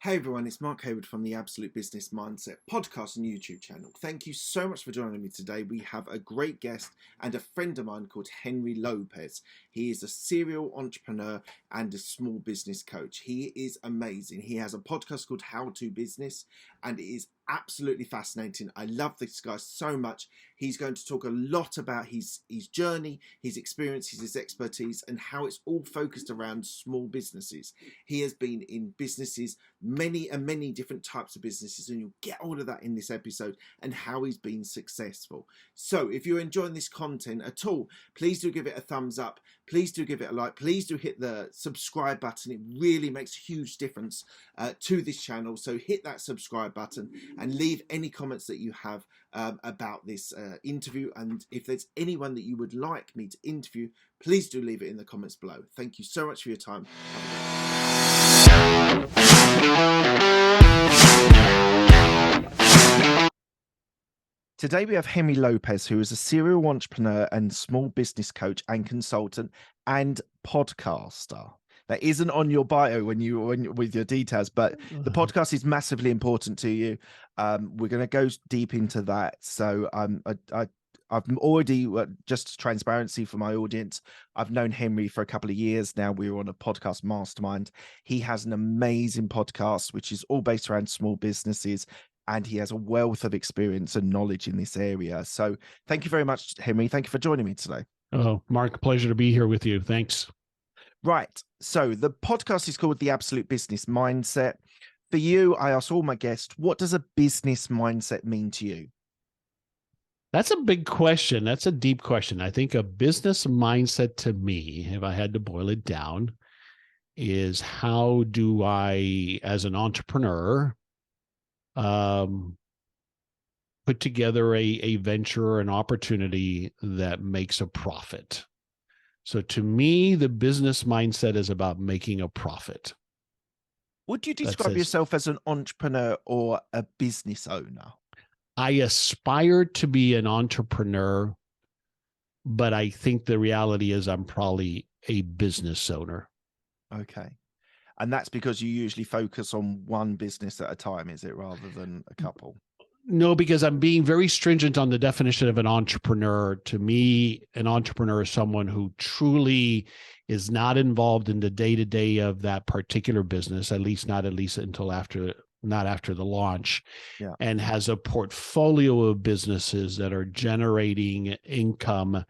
Hey everyone, it's Mark Hayward from the Absolute Business Mindset podcast and YouTube channel. Thank you so much for joining me today. We have a great guest and a friend of mine called Henry Lopez. He is a serial entrepreneur and a small business coach. He is amazing. He has a podcast called How to Business and it is absolutely fascinating. I love this guy so much. He's going to talk a lot about his journey, his experiences, his expertise, and how it's all focused around small businesses. He has been in businesses, many different types of businesses, and you'll get all of that in this episode and how he's been successful. So if you're enjoying this content at all, please do give it a thumbs up. Please do give it a like. Please do hit the subscribe button. It really makes a huge difference to this channel. So hit that subscribe button and leave any comments that you have about this interview. And if there's anyone that you would like me to interview, please do leave it in the comments below. Thank you so much for your time. Today we have Henry Lopez, who is a serial entrepreneur and small business coach and consultant and podcaster. That isn't on your bio when with your details, but the podcast is massively important to you. We're going to go deep into that. So I've already, just transparency for my audience, I've known Henry for a couple of years now. We were on a podcast mastermind. He has an amazing podcast, which is all based around small businesses, and he has a wealth of experience and knowledge in this area. So thank you very much, Henry. Thank you for joining me today. Oh, Mark, pleasure to be here with you. Thanks. Right. So the podcast is called The Absolute Business Mindset. For you, I ask all my guests, what does a business mindset mean to you? That's a big question. That's a deep question. I think a business mindset to me, if I had to boil it down, is how do I, as an entrepreneur, put together a venture or an opportunity that makes a profit. So to me, the business mindset is about making a profit. Would you describe yourself as an entrepreneur or a business owner? I aspire to be an entrepreneur, but I think the reality is I'm probably a business owner. Okay. And that's because you usually focus on one business at a time, is it, rather than a couple? No, because I'm being very stringent on the definition of an entrepreneur. To me, an entrepreneur is someone who truly is not involved in the day-to-day of that particular business, at least until after the launch, and has a portfolio of businesses that are generating income,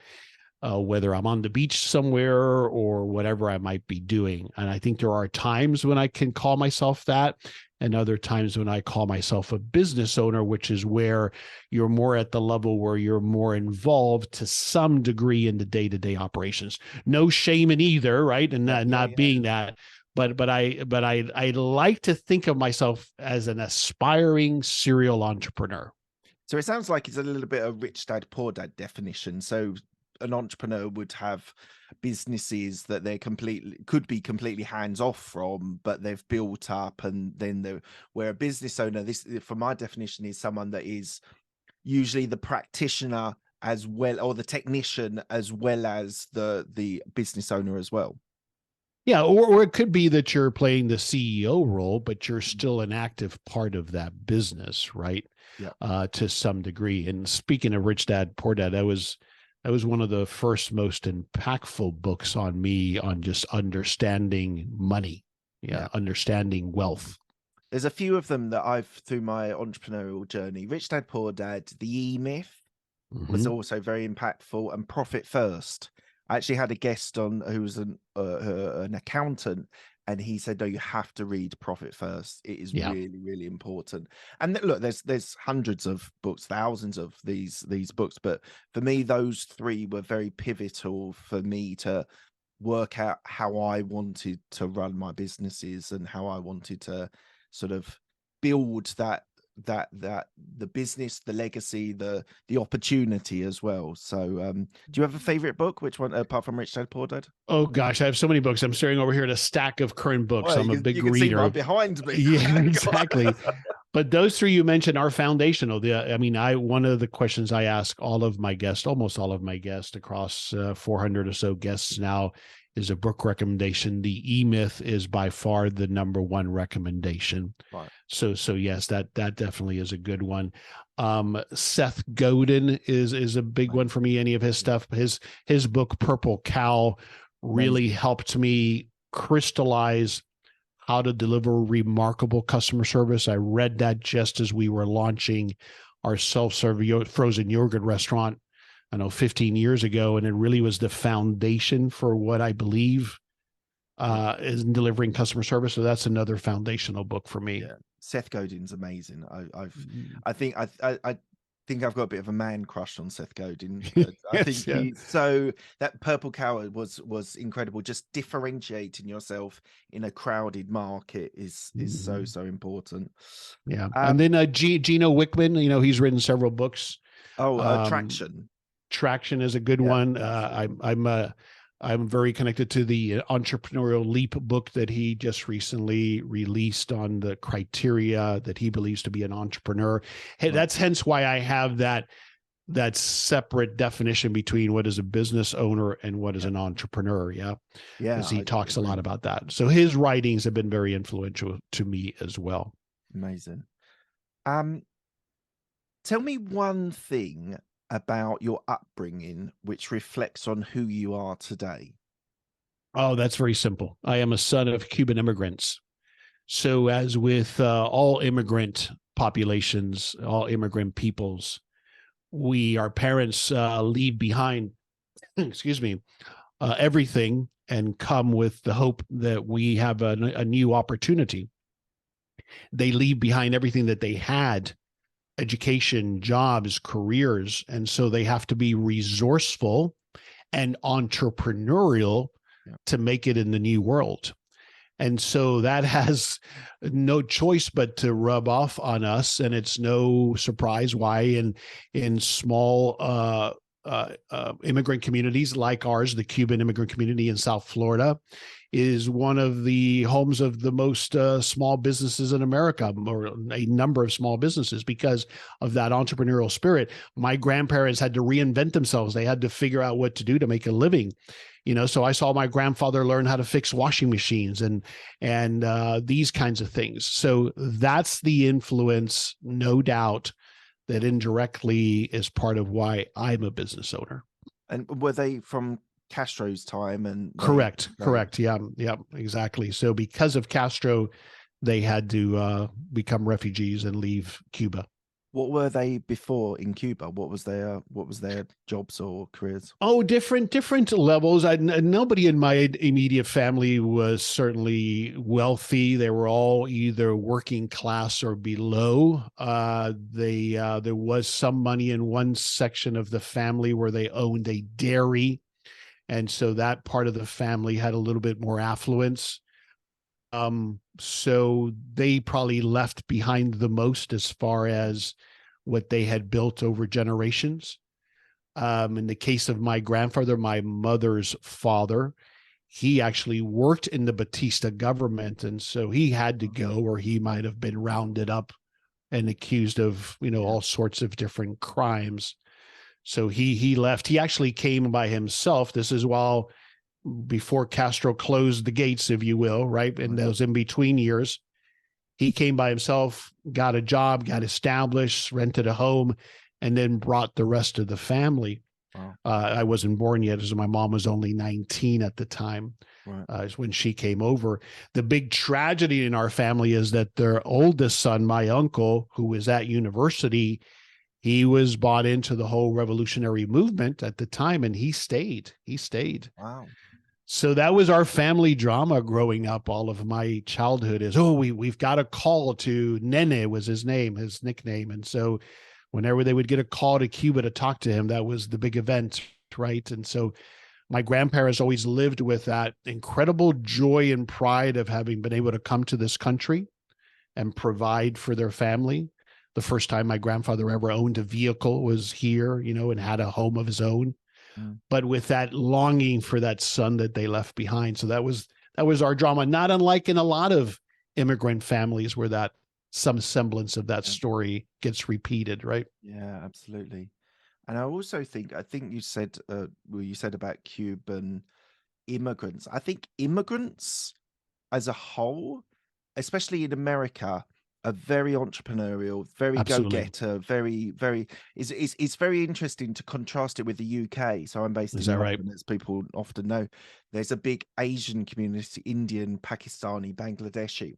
whether I'm on the beach somewhere or whatever I might be doing. And I think there are times when I can call myself that, and other times when I call myself a business owner, which is where you're more at the level where you're more involved to some degree in the day-to-day operations. No shame in either, right? And not being that. But I like to think of myself as an aspiring serial entrepreneur. So it sounds like it's a little bit of rich dad, poor dad definition. So an entrepreneur would have businesses that they could be completely hands off from, but they've built up, and then where a business owner, this, for my definition, is someone that is usually the practitioner as well, or the technician as well as the business owner as well. Yeah, or it could be that you're playing the CEO role, but you're still an active part of that business, right? Yeah. To some degree. And speaking of Rich Dad, Poor Dad, that was one of the first most impactful books on me on just understanding money, understanding wealth. There's a few of them that I've, through my entrepreneurial journey, Rich Dad, Poor Dad, the EMyth was also very impactful, and Profit First. I actually had a guest on who was an accountant, and he said, no, you have to read Profit First. It is really, really important. And look, there's hundreds of books, thousands of these books, but for me, those three were very pivotal for me to work out how I wanted to run my businesses and how I wanted to sort of build that the business, the legacy, the opportunity as well. So do you have a favorite book? Which one, apart from Rich Dad, Poor Dad? Oh gosh, I have so many books. I'm staring over here at a stack of current books. Well, I'm a big you can reader. See right behind me. Yeah, exactly. But those three you mentioned are foundational. One of the questions I ask almost all of my guests across 400 or so guests now is a book recommendation. The EMyth is by far the number one recommendation. Right. So yes, that definitely is a good one. Seth Godin is a big one for me. Any of his stuff, his book Purple Cow really helped me crystallize how to deliver remarkable customer service. I read that just as we were launching our self-serve frozen yogurt restaurant, I know 15 years ago, and it really was the foundation for what I believe is in delivering customer service. So that's another foundational book for me. Yeah. Seth Godin's amazing. I think I've got a bit of a man crush on Seth Godin. I think he's so, that Purple Cow was incredible. Just differentiating yourself in a crowded market is so important. Yeah. And then Gino Wickman, you know, he's written several books. Traction. Traction is a good one. I'm very connected to the Entrepreneurial Leap book that he just recently released on the criteria that he believes to be an entrepreneur. Hey, that's hence why I have that separate definition between what is a business owner and what is an entrepreneur. Yeah. Because he talks a lot about that. So his writings have been very influential to me as well. Amazing. Tell me one thing about your upbringing which reflects on who you are today. Oh, that's very simple. I am a son of Cuban immigrants. So as with all immigrant populations, all immigrant peoples, our parents leave behind, excuse me, everything and come with the hope that we have a new opportunity. They leave behind everything that they had, education, jobs, careers. And so they have to be resourceful and entrepreneurial to make it in the new world. And so that has no choice but to rub off on us. And it's no surprise why in small immigrant communities like ours, the Cuban immigrant community in South Florida, is one of the homes of the most small businesses in America, or a number of small businesses, because of that entrepreneurial spirit. My grandparents had to reinvent themselves. They had to figure out what to do to make a living. You know, so I saw my grandfather learn how to fix washing machines and these kinds of things. So that's the influence, no doubt, that indirectly is part of why I'm a business owner. And were they from Castro's time? And correct. Yeah, exactly. So because of Castro, they had to become refugees and leave Cuba. What were they before in Cuba? What was their jobs or careers? Oh, different levels. Nobody in my immediate family was certainly wealthy. They were all either working class or below. There was some money in one section of the family where they owned a dairy, and so that part of the family had a little bit more affluence. So they probably left behind the most as far as what they had built over generations. In the case of my grandfather, my mother's father, he actually worked in the Batista government. And so he had to go, or he might have been rounded up and accused of, all sorts of different crimes. So he left. He actually came by himself. This is before Castro closed the gates, if you will, right? In those in-between years, he came by himself, got a job, got established, rented a home, and then brought the rest of the family. Wow. I wasn't born yet, as my mom was only 19 at the time. Right. When she came over. The big tragedy in our family is that their oldest son, my uncle, who was at university, he was bought into the whole revolutionary movement at the time, and he stayed. Wow. So that was our family drama growing up. All of my childhood is, we've got a call to Nene was his name, his nickname. And so whenever they would get a call to Cuba to talk to him, that was the big event, right? And so my grandparents always lived with that incredible joy and pride of having been able to come to this country and provide for their family. The first time my grandfather ever owned a vehicle was here, and had a home of his own. But with that longing for that son that they left behind. So that was our drama, not unlike in a lot of immigrant families where that some semblance of that story gets repeated, right? Yeah, absolutely. And I also think you said you said about Cuban immigrants. I think immigrants as a whole, especially in America, are very entrepreneurial, very Absolutely. go-getter, very. It's very interesting to contrast it with the UK. So I'm based Is in that right? London, as people often know. There's a big Asian community, Indian, Pakistani, Bangladeshi.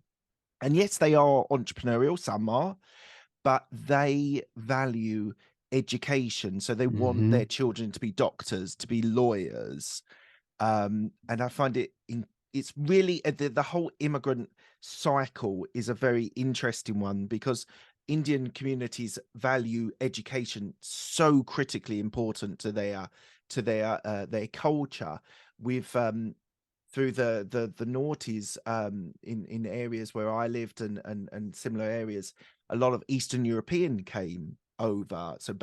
And yes, they are entrepreneurial, some are, but they value education. So they want Mm-hmm. their children to be doctors, to be lawyers. And I find it's really the whole immigrant cycle is a very interesting one, because Indian communities value education so critically important to their culture. With through the noughties, in areas where I lived, and similar areas, a lot of Eastern European came over, so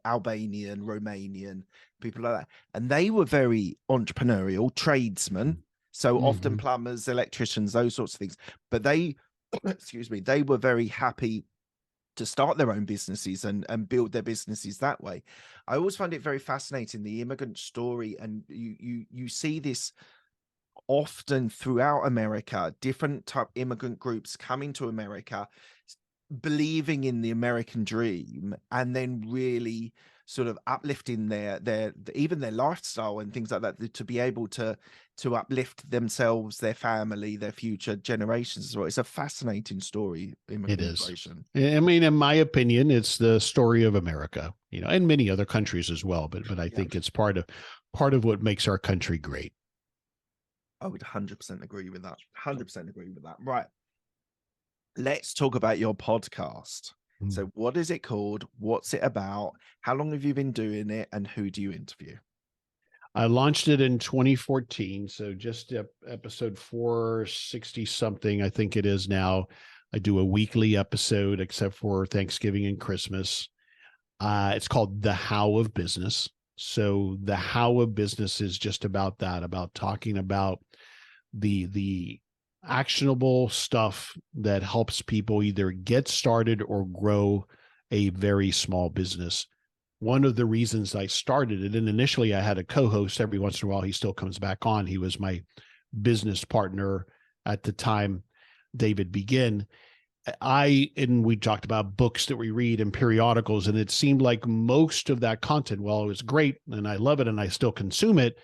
Albanian, Romanian, people like that, and they were very entrepreneurial tradesmen, so often Mm-hmm. plumbers, electricians, those sorts of things. But they excuse me, they were very happy to start their own businesses and build their businesses that way. I always find it very fascinating, the immigrant story, and you see this often throughout America, different type immigrant groups coming to America, believing in the American dream, and then really sort of uplifting their even their lifestyle and things like that, to be able to uplift themselves, their family, their future generations as well. It's a fascinating story, It immigrant is. migration. I mean, in my opinion, it's the story of America, and many other countries as well. But I Yeah, think it's part of what makes our country great. I would 100% agree with that. 100% agree with that. Right. Let's talk about your podcast. Mm. So, what is it called? What's it about? How long have you been doing it? And who do you interview? I launched it in 2014, so just episode 460 something, I think it is now. I do a weekly episode, except for Thanksgiving and Christmas. It's called The How of Business. So the How of Business is just about that, about talking about the actionable stuff that helps people either get started or grow a very small business. One of the reasons I started it, and initially I had a co-host. Every once in a while he still comes back on. He was my business partner at the time, David Begin. And we talked about books that we read and periodicals, and it seemed like most of that content, well, it was great and I love it and I still consume it,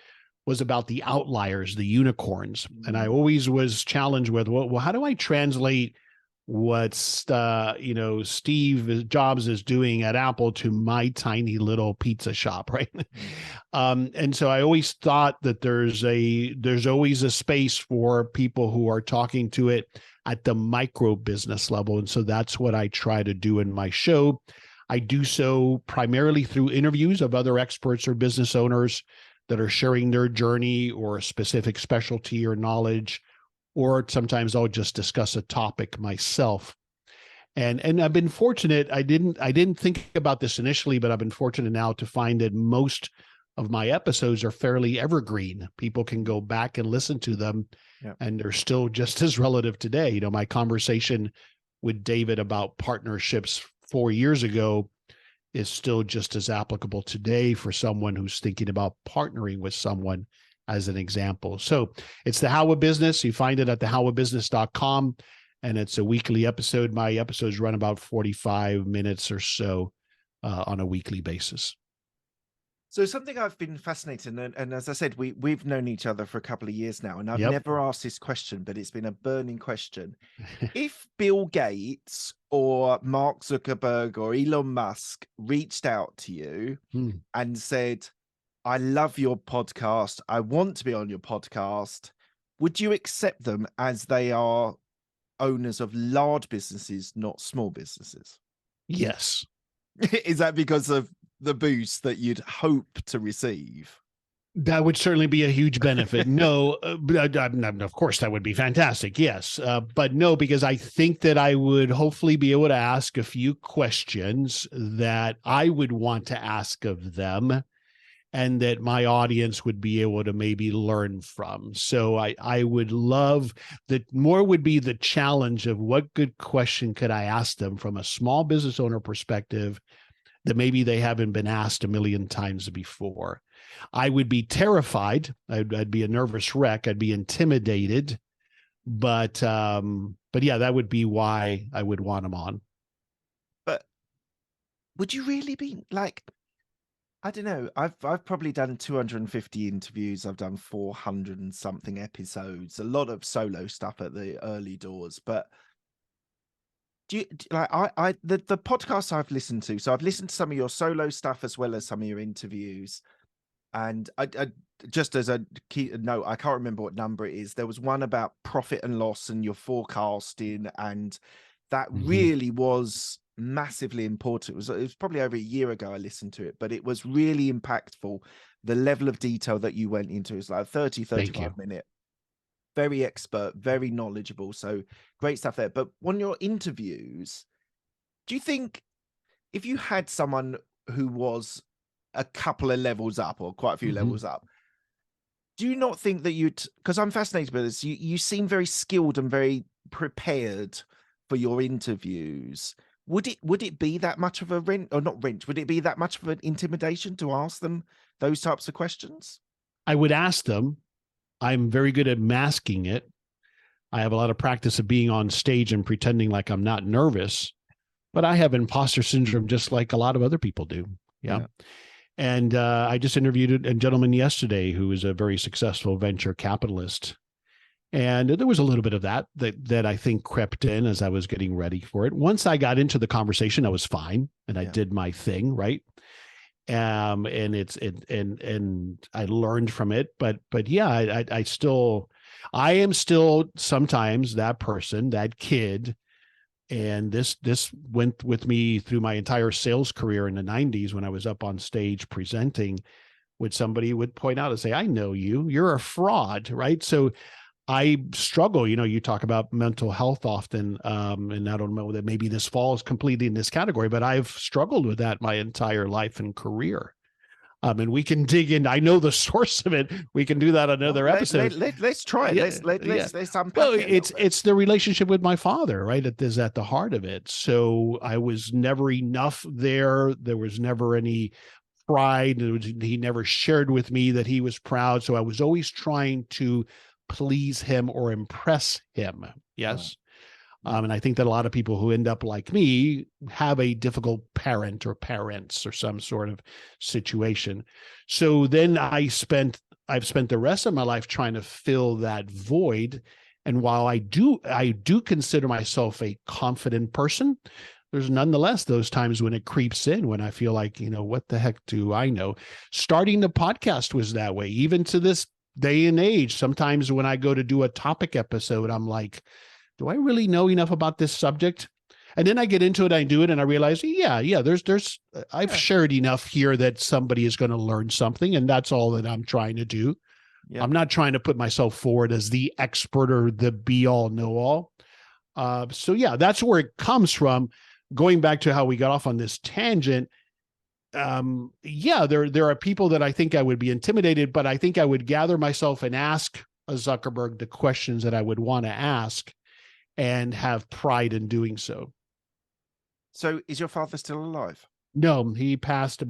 was about the outliers, the unicorns. And I always was challenged with, well, how do I translate what Steve Jobs is doing at Apple to my tiny little pizza shop, right? And so I always thought that there's always a space for people who are talking to it at the micro business level. And so that's what I try to do in my show. I do so primarily through interviews of other experts or business owners that are sharing their journey or a specific specialty or knowledge, or sometimes I'll just discuss a topic myself. And I've been fortunate. I didn't think about this initially, but I've been fortunate now to find that most of my episodes are fairly evergreen. People can go back and listen to them, and they're still just as relative today. My conversation with David about partnerships 4 years ago is still just as applicable today for someone who's thinking about partnering with someone, as an example. So it's The How of Business. You find it at thehowofbusiness.com, and it's a weekly episode. My episodes run about 45 minutes or so on a weekly basis. So something I've been fascinated, and as I said, we've known each other for a couple of years now, and I've Yep. never asked this question, but it's been a burning question. If Bill Gates or Mark Zuckerberg or Elon Musk reached out to you and said, I love your podcast, I want to be on your podcast, would you accept them, as they are owners of large businesses, not small businesses? Yes. Is that because of the boost that you'd hope to receive? That would certainly be a huge benefit. No, but of course, that would be fantastic. Yes. But no, because I think that I would hopefully be able to ask a few questions that I would want to ask of them, and that my audience would be able to maybe learn from. So I would love that. More would be the challenge of what good question could I ask them from a small business owner perspective that maybe they haven't been asked a million times before. I would be terrified. I'd be a nervous wreck. I'd be intimidated. But yeah, that would be why I would want them on. But would you really be like, I don't know. I've probably done 250 interviews. I've done 400 and something episodes. A lot of solo stuff at the early doors. But like the podcasts I've listened to? So I've listened to some of your solo stuff as well as some of your interviews. And I just as a key note, I can't remember what number it is. There was one about profit and loss and your forecasting, and that really was massively important. It was probably over a year ago I listened to it, but it was really impactful. The level of detail that you went into is like 35 minute, very expert, very knowledgeable. So great stuff there. But on your interviews, do you think if you had someone who was a couple of levels up or quite a few levels up, do you not think that because I'm fascinated by this, you seem very skilled and very prepared for your interviews. Would it be that much of a wrench, or not wrench? Would it be that much of an intimidation to ask them those types of questions? I would ask them. I'm very good at masking it. I have a lot of practice of being on stage and pretending like I'm not nervous, but I have imposter syndrome just like a lot of other people do. Yeah. And I just interviewed a gentleman yesterday who is a very successful venture capitalist. And there was a little bit of that I think crept in as I was getting ready for it. Once I got into the conversation, I was fine and I did my thing, right? And I learned from it. But yeah, I am still sometimes that person, that kid. And this went with me through my entire sales career in the 90s when I was up on stage presenting, which somebody would point out and say, I know you're a fraud, right? So I struggle, you talk about mental health often, and I don't know that maybe this falls completely in this category, but I've struggled with that my entire life and career. And we can dig in. I know the source of it. We can do that another episode. Let's try it. Let's unpack well, it. It's the relationship with my father, right? It is at the heart of it. So I was never enough there. There was never any pride. He never shared with me that he was proud. So I was always trying to please him or impress him. Yes. And I think that a lot of people who end up like me have a difficult parent or parents or some sort of situation. So then I've spent the rest of my life trying to fill that void. And while I do consider myself a confident person, there's nonetheless those times when it creeps in, when I feel like, what the heck do I know? Starting the podcast was that way. Even to this day and age, sometimes when I go to do a topic episode, I'm like, do I really know enough about this subject? And then I get into it, I do it, and I realize, I've shared enough here that somebody is going to learn something, and that's all that I'm trying to do. Yeah. I'm not trying to put myself forward as the expert or the be all know all. So yeah, that's where it comes from. Going back to how we got off on this tangent, there are people that I think I would be intimidated, but I think I would gather myself and ask a Zuckerberg the questions that I would want to ask, and have pride in doing so. So is your father still alive? No, he passed it's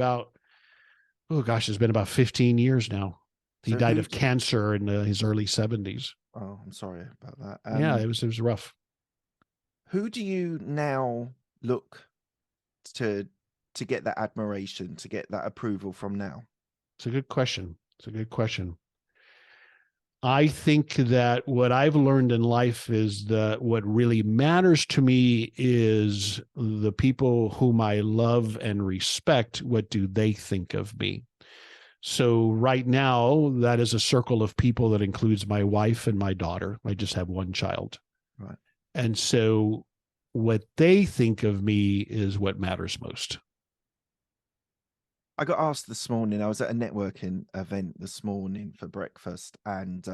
been about 15 years now. He died of cancer in his early 70s. Oh, I'm sorry about that. Yeah, it was rough. Who do you now look to get that admiration, to get that approval from now? It's a good question. I think that what I've learned in life is that what really matters to me is the people whom I love and respect. What do they think of me? So right now, that is a circle of people that includes my wife and my daughter. I just have one child. Right. And so what they think of me is what matters most. I got asked this morning, I was at a networking event this morning for breakfast, and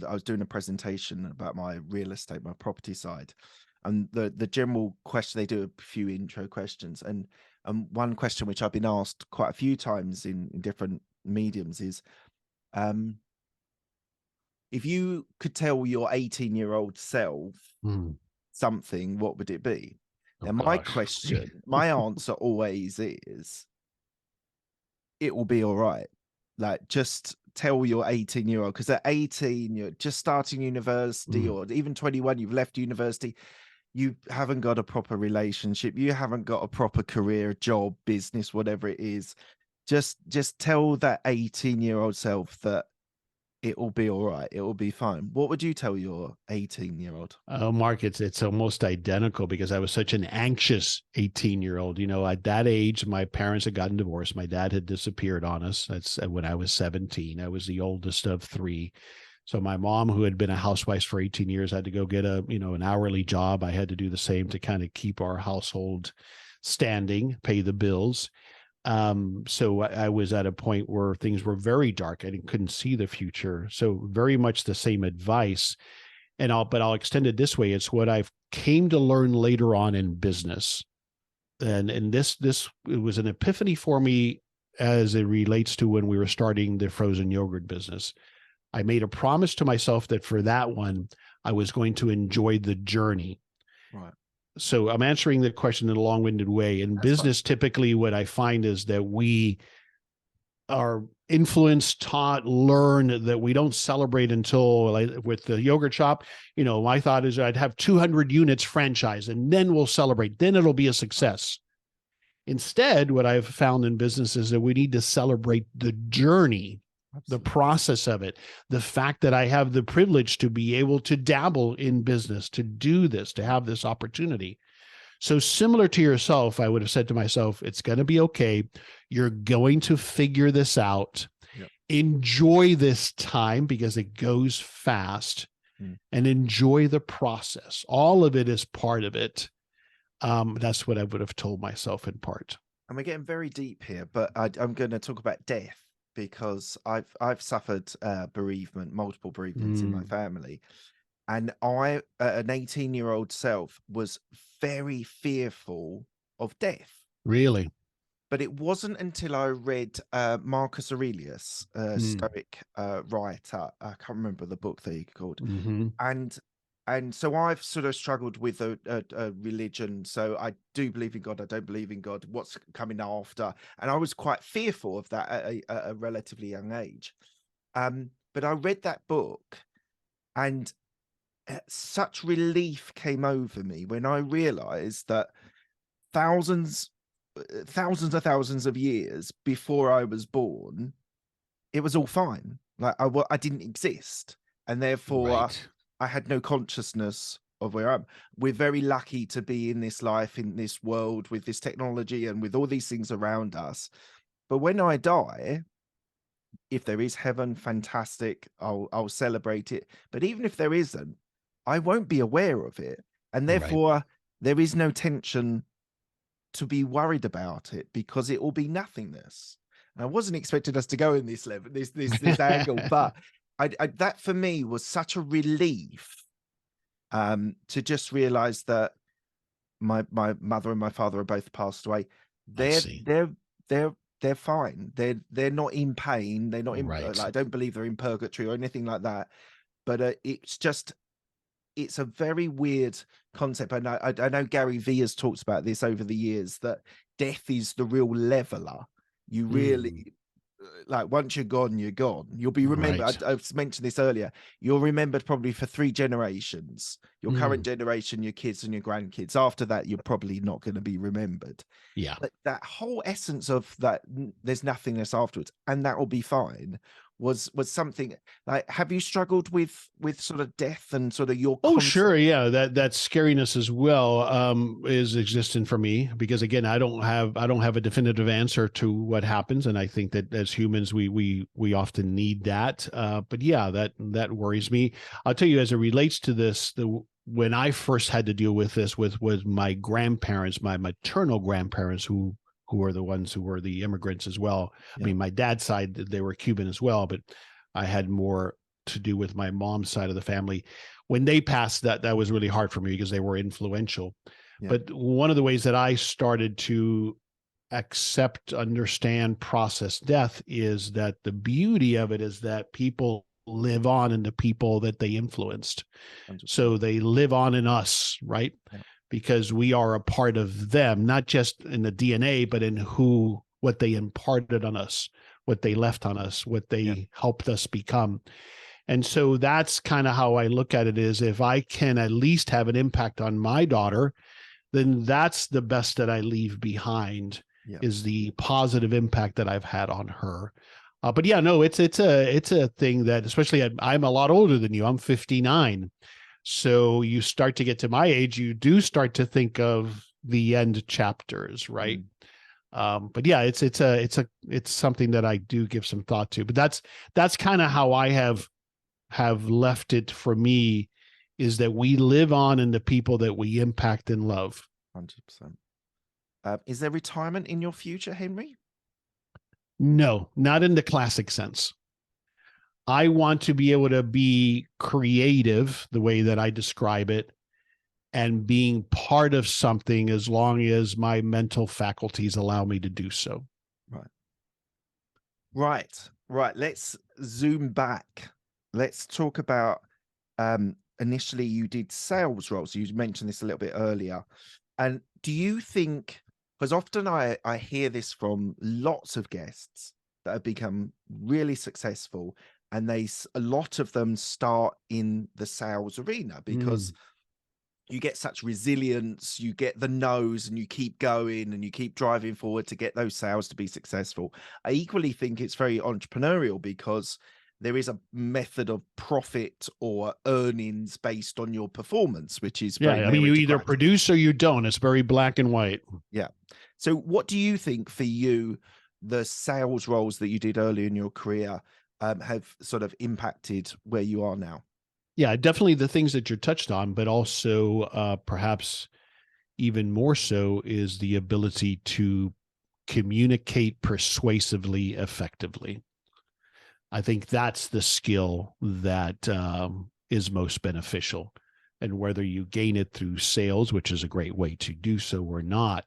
I was doing a presentation about my real estate, my property side. And the general question, they do a few intro questions. And one question which I've been asked quite a few times in different mediums is, if you could tell your 18-year-old self something, what would it be? Oh Now, my gosh. question, my answer always is, it will be all right. Like, just tell your 18-year-old, because at 18, you're just starting university, or even 21, you've left university. You haven't got a proper relationship. You haven't got a proper career, job, business, whatever it is. Just tell that 18-year-old self that it will be all right. It will be fine. What would you tell your 18-year-old? Oh, Mark, it's almost identical, because I was such an anxious 18-year-old. You know, at that age, my parents had gotten divorced. My dad had disappeared on us. That's when I was 17. I was the oldest of three. So my mom, who had been a housewife for 18 years, had to go get an hourly job. I had to do the same to kind of keep our household standing, pay the bills. So I was at a point where things were very dark. I couldn't see the future. So very much the same advice. But I'll extend it this way. It's what I've came to learn later on in business. And this it was an epiphany for me as it relates to when we were starting the frozen yogurt business. I made a promise to myself that for that one, I was going to enjoy the journey. Right. So I'm answering the question in a long-winded way. In business, typically what I find is that we are influenced, taught, learn that we don't celebrate until, like with the yogurt shop, my thought is I'd have 200 units franchised and then we'll celebrate. Then it'll be a success. Instead, what I've found in business is that we need to celebrate the journey, the process of it, the fact that I have the privilege to be able to dabble in business, to do this, to have this opportunity. So similar to yourself, I would have said to myself, it's going to be okay. You're going to figure this out. Yep. Enjoy this time because it goes fast, and enjoy the process. All of it is part of it. That's what I would have told myself in part. And we're getting very deep here, but I'm going to talk about death, because I've suffered bereavement, multiple bereavements in my family. And I, an 18-year-old self, was very fearful of death. Really? But it wasn't until I read Marcus Aurelius, Stoic writer. I can't remember the book that he called. And so I've sort of struggled with a religion. So I do believe in God. I don't believe in God. What's coming after? And I was quite fearful of that at a relatively young age. But I read that book, and such relief came over me when I realized that thousands of years before I was born, it was all fine. Like I didn't exist, and therefore I had no consciousness of where I'm. We're very lucky to be in this life, in this world, with this technology and with all these things around us. But when I die, if there is heaven, fantastic, I'll celebrate it. But even if there isn't, I won't be aware of it, and therefore there is no tension to be worried about it, because it will be nothingness. And I wasn't expecting us to go in this level, this angle, but I that for me was such a relief, to just realize that my mother and my father are both passed away. They're fine. They're not in pain. They're not in, like, I don't believe they're in purgatory or anything like that. But it's a very weird concept. And I know Gary Vee has talked about this over the years, that death is the real leveler. You really, like, once you're gone, you're gone. You'll be remembered. I've mentioned this earlier. You're remembered probably for 3 generations, your current generation, your kids and your grandkids. After that, you're probably not going to be remembered. Yeah. But that whole essence of that, there's nothingness afterwards, and that will be fine, was something. Like, have you struggled with sort of death and sort of your Sure, yeah, that scariness as well is existent for me, because again, I don't have a definitive answer to what happens, and I think that as humans we often need that, but yeah, that worries me. I'll tell you, as it relates to this, when I first had to deal with this with my grandparents, my maternal grandparents, who are the ones who were the immigrants as well. I mean, my dad's side, they were Cuban as well, but I had more to do with my mom's side of the family. When they passed, that was really hard for me because they were influential. But one of the ways that I started to accept, understand, process death is that the beauty of it is that people live on in the people that they influenced. 100%. So they live on in us, right? because we are a part of them, not just in the DNA, but in what they imparted on us, what they left on us, what they helped us become. And so that's kind of how I look at it, is if I can at least have an impact on my daughter, then that's the best that I leave behind, is the positive impact that I've had on her. But yeah, no, it's a thing that, especially I'm a lot older than you. I'm 59. So you start to get to my age, you do start to think of the end chapters, right? But yeah, it's something that I do give some thought to. But that's kind of how I have left it for me, is that we live on in the people that we impact and love. 100%. Is there retirement in your future, Henry? No, not in the classic sense. I want to be able to be creative the way that I describe it, and being part of something as long as my mental faculties allow me to do so. Right. Let's zoom back. Let's talk about, initially you did sales roles. You mentioned this a little bit earlier. And do you think, because often I hear this from lots of guests that have become really successful, and a lot of them start in the sales arena because you get such resilience, you get the no's, and you keep going and you keep driving forward to get those sales to be successful. I equally think it's very entrepreneurial because there is a method of profit or earnings based on your performance, which is very I mean, you either produce or you don't. It's very black and white. Yeah. So what do you think for you, the sales roles that you did early in your career have sort of impacted where you are now? Yeah, definitely the things that you're touched on, but also perhaps even more so is the ability to communicate persuasively, effectively. I think that's the skill that is most beneficial. And whether you gain it through sales, which is a great way to do so, or not,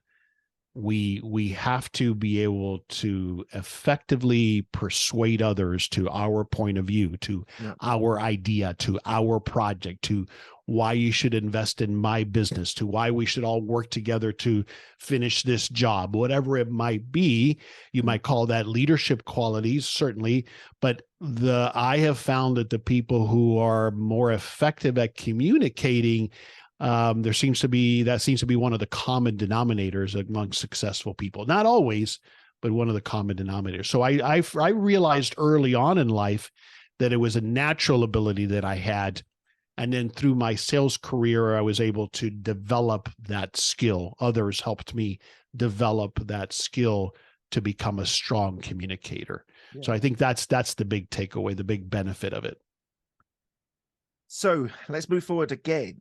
we have to be able to effectively persuade others to our point of view, to our idea, to our project, to why you should invest in my business, to why we should all work together to finish this job, whatever it might be. You might call that leadership qualities, certainly, but I have found that the people who are more effective at communicating, that seems to be one of the common denominators among successful people. Not always, but one of the common denominators. So I realized early on in life that it was a natural ability that I had. And then through my sales career, I was able to develop that skill. Others helped me develop that skill to become a strong communicator. Yeah. So I think that's the big takeaway, the big benefit of it. So let's move forward again.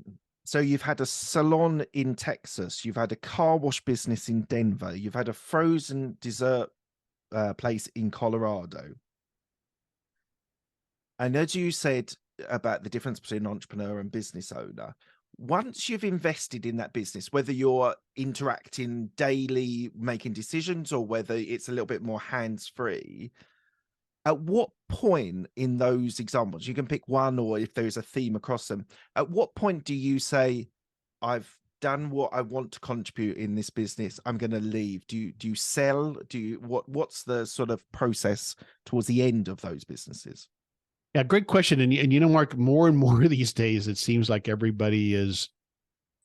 So you've had a salon in Texas, you've had a car wash business in Denver, you've had a frozen dessert place in Colorado. And as you said about the difference between entrepreneur and business owner, once you've invested in that business, whether you're interacting daily, making decisions, or whether it's a little bit more hands-free, at what point in those examples, you can pick one, or if there's a theme across them, at what point do you say, I've done what I want to contribute in this business, I'm going to leave? Do you sell? What's the sort of process towards the end of those businesses? Yeah, great question. And you know, Mark, more and more these days, it seems like everybody is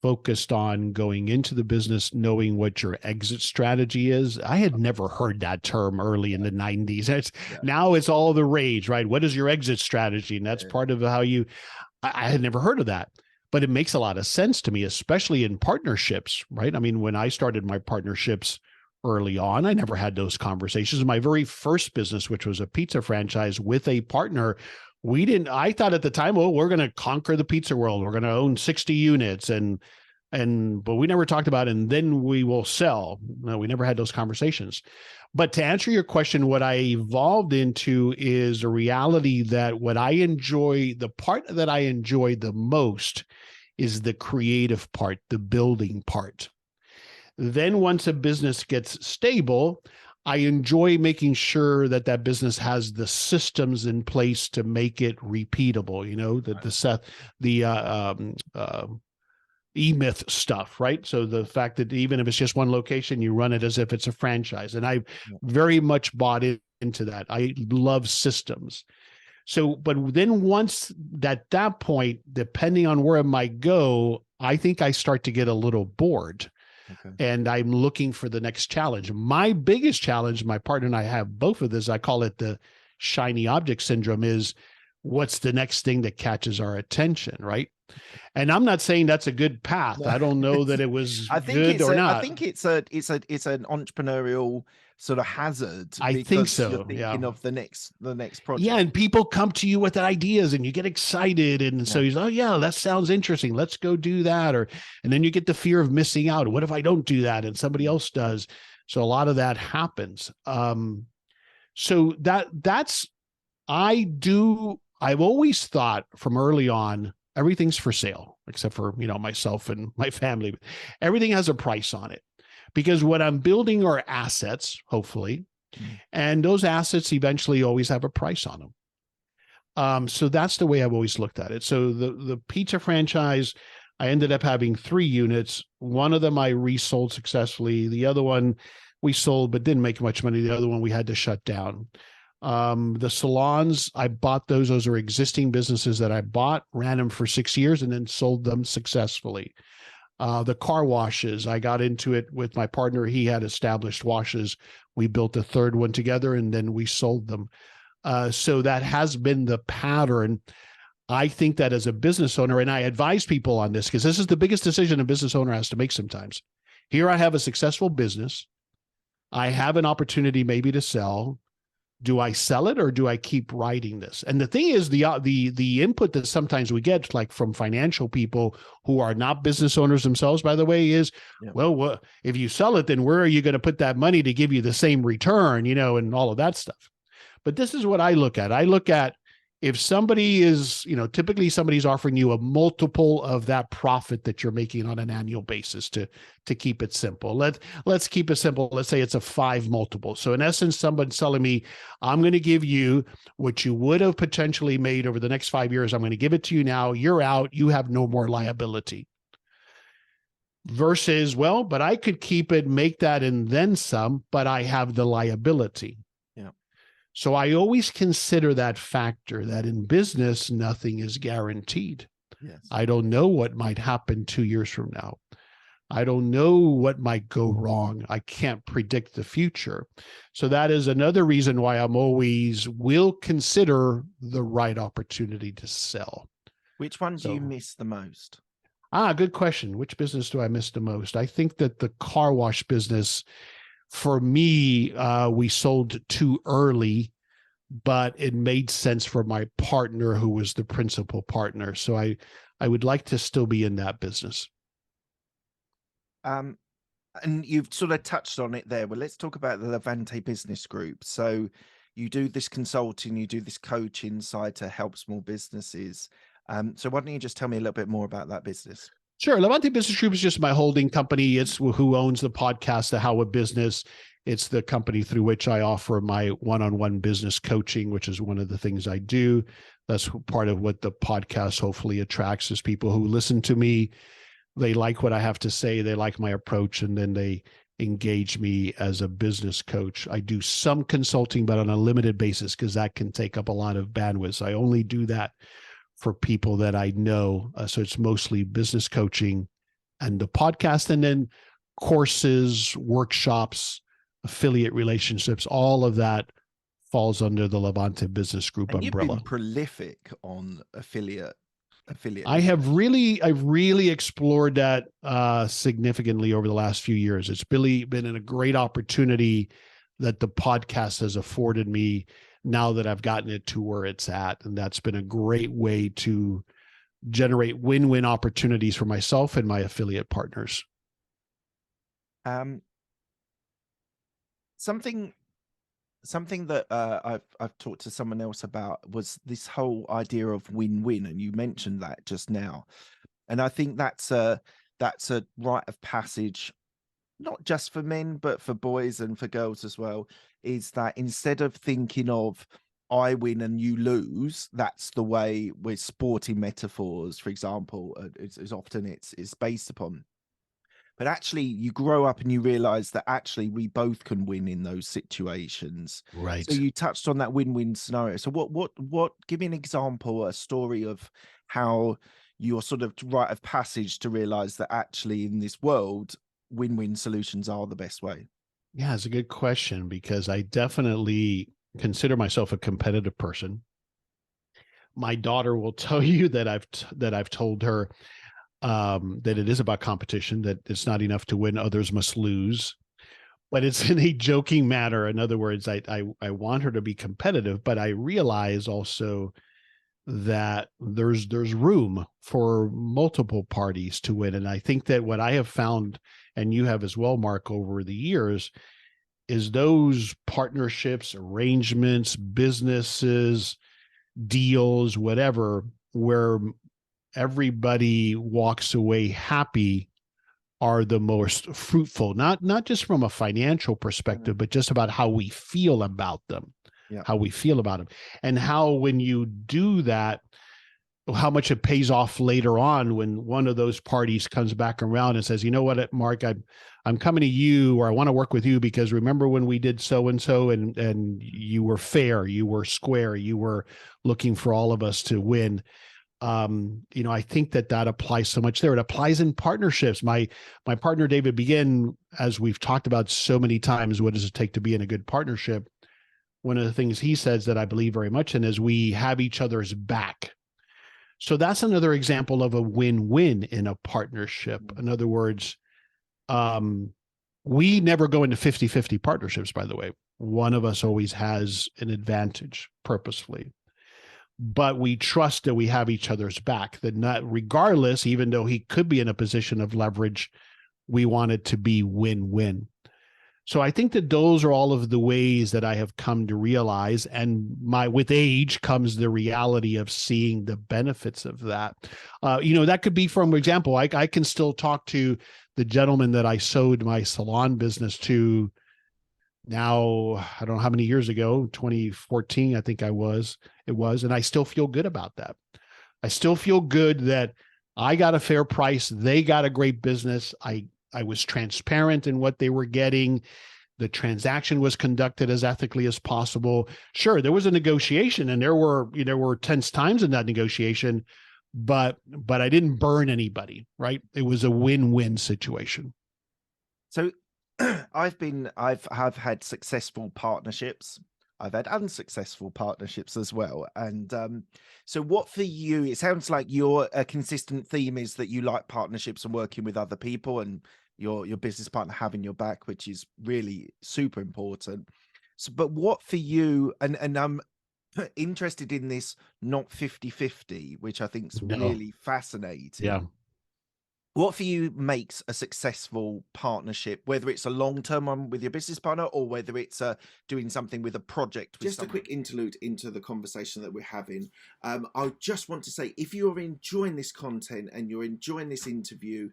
focused on going into the business, knowing what your exit strategy is. I had never heard that term early in the 90s. Now it's all the rage, right? What is your exit strategy? And that's part of how I had never heard of that, but it makes a lot of sense to me, especially in partnerships, right? I mean, when I started my partnerships early on, I never had those conversations. My very first business, which was a pizza franchise with a partner, I thought at the time, well, we're going to conquer the pizza world. We're going to own 60 units but we never talked about it, and then we will sell. No, we never had those conversations. But to answer your question, what I evolved into is a reality that the part that I enjoy the most is the creative part, the building part. Then once a business gets stable, I enjoy making sure that business has the systems in place to make it repeatable. You know, EMyth stuff, right? So the fact that even if it's just one location, you run it as if it's a franchise. And I very much bought into that. I love systems. So, but then once at that point, depending on where it might go, I think I start to get a little bored. Okay. And I'm looking for the next challenge. My biggest challenge, my partner and I have both of this, I call it the shiny object syndrome, is what's the next thing that catches our attention, right? And I'm not saying that's a good path. I don't know that it was good or not. I think it's an entrepreneurial sort of hazard. I think so. You're thinking of the next project. Yeah, and people come to you with ideas, and you get excited, and so you're, oh yeah, that sounds interesting. Let's go do that, and then you get the fear of missing out. What if I don't do that and somebody else does? So a lot of that happens. So that's I've always thought from early on, everything's for sale, except for, myself and my family. Everything has a price on it, because what I'm building are assets, hopefully, and those assets eventually always have a price on them. So that's the way I've always looked at it. So the pizza franchise, I ended up having 3 units. One of them I resold successfully. The other one we sold but didn't make much money. The other one we had to shut down. The salons, I bought those. Those are existing businesses that I bought, ran them for 6 years, and then sold them successfully. The car washes, I got into it with my partner. He had established washes. We built a 3rd one together, and then we sold them. So that has been the pattern. I think that as a business owner, and I advise people on this, because this is the biggest decision a business owner has to make sometimes. Here I have a successful business. I have an opportunity maybe to sell. Do I sell it, or do I keep writing this? And the thing is, the input that sometimes we get, like from financial people who are not business owners themselves, by the way, is, well, if you sell it, then where are you going to put that money to give you the same return, and all of that stuff. But this is what I look at. I look at, if somebody is, typically somebody's offering you a multiple of that profit that you're making on an annual basis, to keep it simple. Let's keep it simple. Let's say it's a 5 multiple. So in essence, somebody's telling me, I'm going to give you what you would have potentially made over the next 5 years. I'm going to give it to you now. You're out. You have no more liability. Versus, well, but I could keep it, make that, and then some, but I have the liability. So I always consider that factor, that in business, nothing is guaranteed. Yes. I don't know what might happen 2 years from now. I don't know what might go wrong. I can't predict the future. So that is another reason why I'm always will consider the right opportunity to sell. Which one do you miss the most? Good question. Which business do I miss the most? I think that the car wash business, for me, we sold too early, but it made sense for my partner, who was the principal partner. So I would like to still be in that business. And you've sort of touched on it there. Well, let's talk about the Levante Business Group. So you do this consulting, you do this coaching side to help small businesses. So why don't you just tell me a little bit more about that business? Sure. Levante Business Group is just my holding company. It's who owns the podcast, The How a Business. It's the company through which I offer my one-on-one business coaching, which is one of the things I do. That's part of what the podcast hopefully attracts, is people who listen to me. They like what I have to say. They like my approach, and then they engage me as a business coach. I do some consulting, but on a limited basis, because that can take up a lot of bandwidth. So I only do that for people that I know. So it's mostly business coaching and the podcast, and then courses, workshops, affiliate relationships, all of that falls under the Levante Business Group umbrella. You've been prolific on affiliate. I've really explored that significantly over the last few years. It's really been a great opportunity that the podcast has afforded me now that I've gotten it to where it's at. And that's been a great way to generate win-win opportunities for myself and my affiliate partners. Something that I've talked to someone else about was this whole idea of win-win, and you mentioned that just now. And I think that's a rite of passage, not just for men, but for boys and for girls as well, is that instead of thinking of, I win and you lose. That's the way with sporting metaphors, for example, is often it's based upon. But actually, you grow up and you realize that actually we both can win in those situations. Right. So you touched on that win-win scenario. So what? Give me an example, a story of how you're sort of rite of passage to realize that actually in this world, win-win solutions are the best way. Yeah, it's a good question, because I definitely consider myself a competitive person. My daughter will tell you that I've told her that it is about competition, that it's not enough to win, others must lose. But it's in a joking manner. In other words, I want her to be competitive, but I realize also that there's room for multiple parties to win. And I think that what I have found, and you have as well, Mark, over the years, is those partnerships, arrangements, businesses, deals, whatever, where everybody walks away happy, are the most fruitful, not just from a financial perspective, but just about how we feel about them, how we feel about them, and how, when you do that, how much it pays off later on when one of those parties comes back around and says, you know what, Mark, I'm coming to you, or I want to work with you because remember when we did so and so, and you were fair, you were square, you were looking for all of us to win. I think that applies so much there. It applies in partnerships. My partner, David Begin, as we've talked about so many times, what does it take to be in a good partnership? One of the things he says that I believe very much in is we have each other's back. So that's another example of a win-win in a partnership. In other words, we never go into 50-50 partnerships, by the way. One of us always has an advantage purposefully. But we trust that we have each other's back, that not regardless, even though he could be in a position of leverage, we want it to be win-win. So I think that those are all of the ways that I have come to realize, and with age comes the reality of seeing the benefits of that. That could be, for example, I can still talk to the gentleman that I sold my salon business to now, I don't know how many years ago, 2014, I think it was, and I still feel good about that. I still feel good that I got a fair price. They got a great business. I was transparent in what they were getting. The transaction was conducted as ethically as possible. Sure, there was a negotiation, and there were tense times in that negotiation, but I didn't burn anybody, right? It was a win-win situation. So I've had successful partnerships. I've had unsuccessful partnerships as well. And so what for you, it sounds like a consistent theme is that you like partnerships and working with other people, and your business partner having your back, which is really super important. So, but what for you, and I'm interested in this, not 50-50, which I think is really fascinating. Yeah. What for you makes a successful partnership, whether it's a long-term one with your business partner or whether it's doing something with a project? Just a quick interlude into the conversation that we're having. I just want to say, if you're enjoying this content and you're enjoying this interview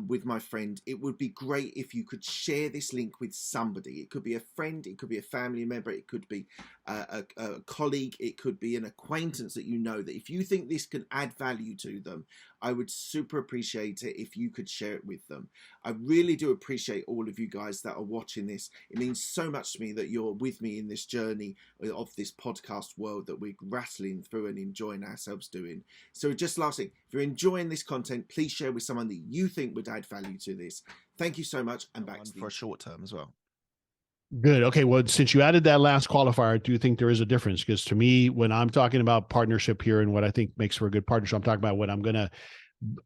with my friend, it would be great if you could share this link with somebody. It could be a friend, it could be a family member, it could be a colleague, it could be an acquaintance that you know, that if you think this can add value to them, I would super appreciate it if you could share it with them. I really do appreciate all of you guys that are watching this. It means so much to me that you're with me in this journey of this podcast world that we're rattling through and enjoying ourselves doing. So just last thing, if you're enjoying this content, please share with someone that you think would add value to this. Thank you so much, and back to for a short term as well. Good. Okay. Well, since you added that last qualifier, I do think there is a difference, because to me, when I'm talking about partnership here and what I think makes for a good partnership, I'm talking about when I'm going to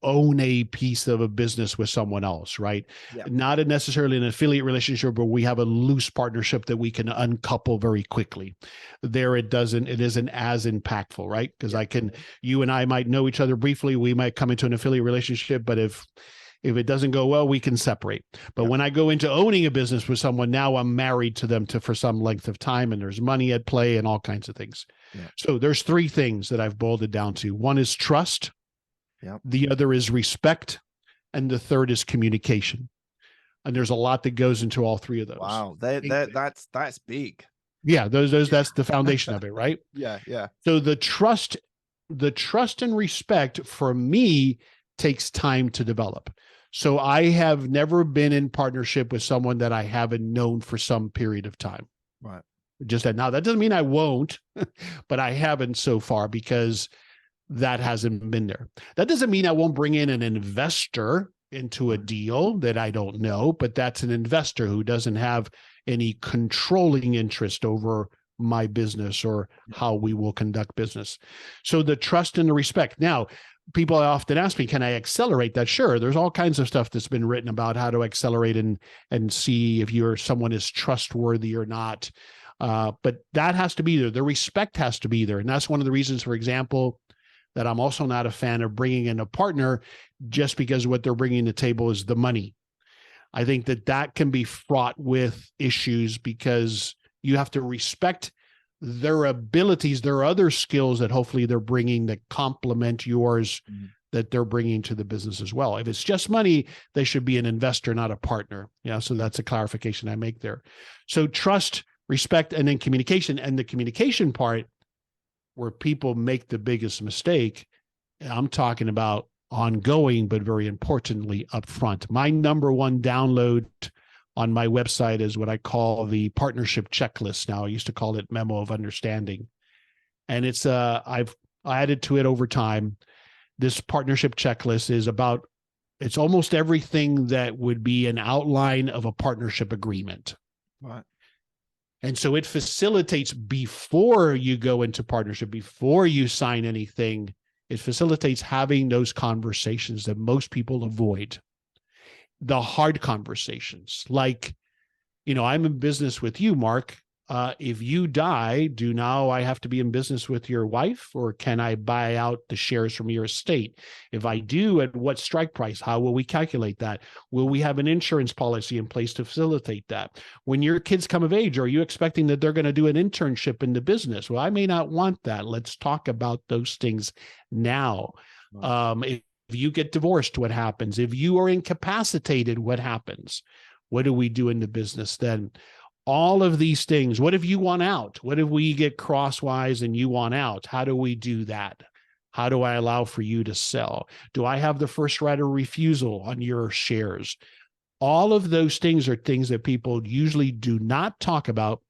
own a piece of a business with someone else, right? Yeah. Not necessarily an affiliate relationship, but we have a loose partnership that we can uncouple very quickly. There, it isn't as impactful, right? Because you and I might know each other briefly. We might come into an affiliate relationship, but if it doesn't go well, we can separate. But when I go into owning a business with someone, now I'm married to them for some length of time, and there's money at play and all kinds of things. Yeah. So there's three things that I've boiled it down to. One is trust. Yeah. The other is respect. And the third is communication. And there's a lot that goes into all three of those. Wow. That's big. Yeah, those that's the foundation of it, right? Yeah, yeah. So the trust and respect for me takes time to develop. So I have never been in partnership with someone that I haven't known for some period of time. Right. Just that. Now, that doesn't mean I won't, but I haven't so far because that hasn't been there. That doesn't mean I won't bring in an investor into a deal that I don't know, but that's an investor who doesn't have any controlling interest over my business or how we will conduct business. So the trust and the respect. Now, people often ask me, can I accelerate that? Sure. There's all kinds of stuff that's been written about how to accelerate and see if someone is trustworthy or not. But that has to be there. The respect has to be there. And that's one of the reasons, for example, that I'm also not a fan of bringing in a partner just because what they're bringing to the table is the money. I think that can be fraught with issues because you have to respect their abilities. There are other skills that hopefully they're bringing that complement yours that they're bringing to the business as well. If it's just money, they should be an investor, not a partner. Yeah. So that's a clarification I make there. So trust, respect, and then communication. And the communication part, where people make the biggest mistake, I'm talking about ongoing, but very importantly, upfront. My number one download on my website is what I call the partnership checklist. Now, I used to call it memo of understanding. And it's I've added to it over time. This partnership checklist is about, it's almost everything that would be an outline of a partnership agreement. Right. And so it facilitates, before you go into partnership, before you sign anything, it facilitates having those conversations that most people avoid. The hard conversations, like, I'm in business with you, Mark. If you die, do now I have to be in business with your wife, or can I buy out the shares from your estate? If I do, at what strike price? How will we calculate that? Will we have an insurance policy in place to facilitate that? When your kids come of age, are you expecting that they're going to do an internship in the business? Well, I may not want that. Let's talk about those things now. If you get divorced, what happens? If you are incapacitated, what happens? What do we do in the business then? All of these things. What if you want out? What if we get crosswise and you want out? How do we do that? How do I allow for you to sell? Do I have the first right of refusal on your shares? All of those things are things that people usually do not talk about,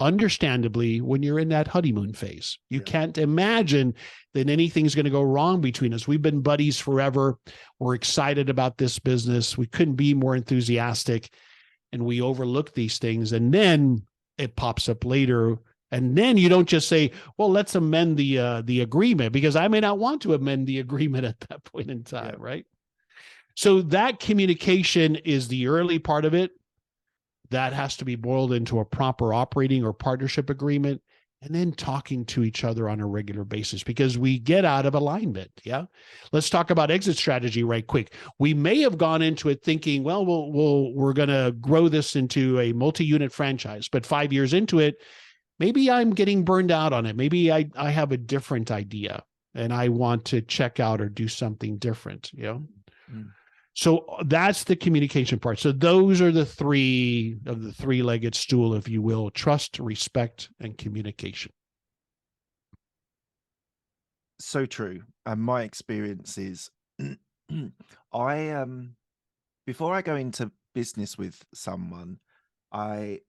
understandably, when you're in that honeymoon phase. You can't imagine that anything's going to go wrong between us. We've been buddies forever. We're excited about this business. We couldn't be more enthusiastic. And we overlook these things, and then it pops up later. And then you don't just say, well, let's amend the agreement, because I may not want to amend the agreement at that point in time, right? So that communication is the early part of it. That has to be boiled into a proper operating or partnership agreement, and then talking to each other on a regular basis, because we get out of alignment. Yeah. Let's talk about exit strategy right quick. We may have gone into it thinking, well, we're going to grow this into a multi-unit franchise, but 5 years into it, maybe I'm getting burned out on it. Maybe I have a different idea and I want to check out or do something different. So that's the communication part. So those are the three-legged stool, if you will: trust, respect, and communication. So true. And my experience is before I go into business with someone, I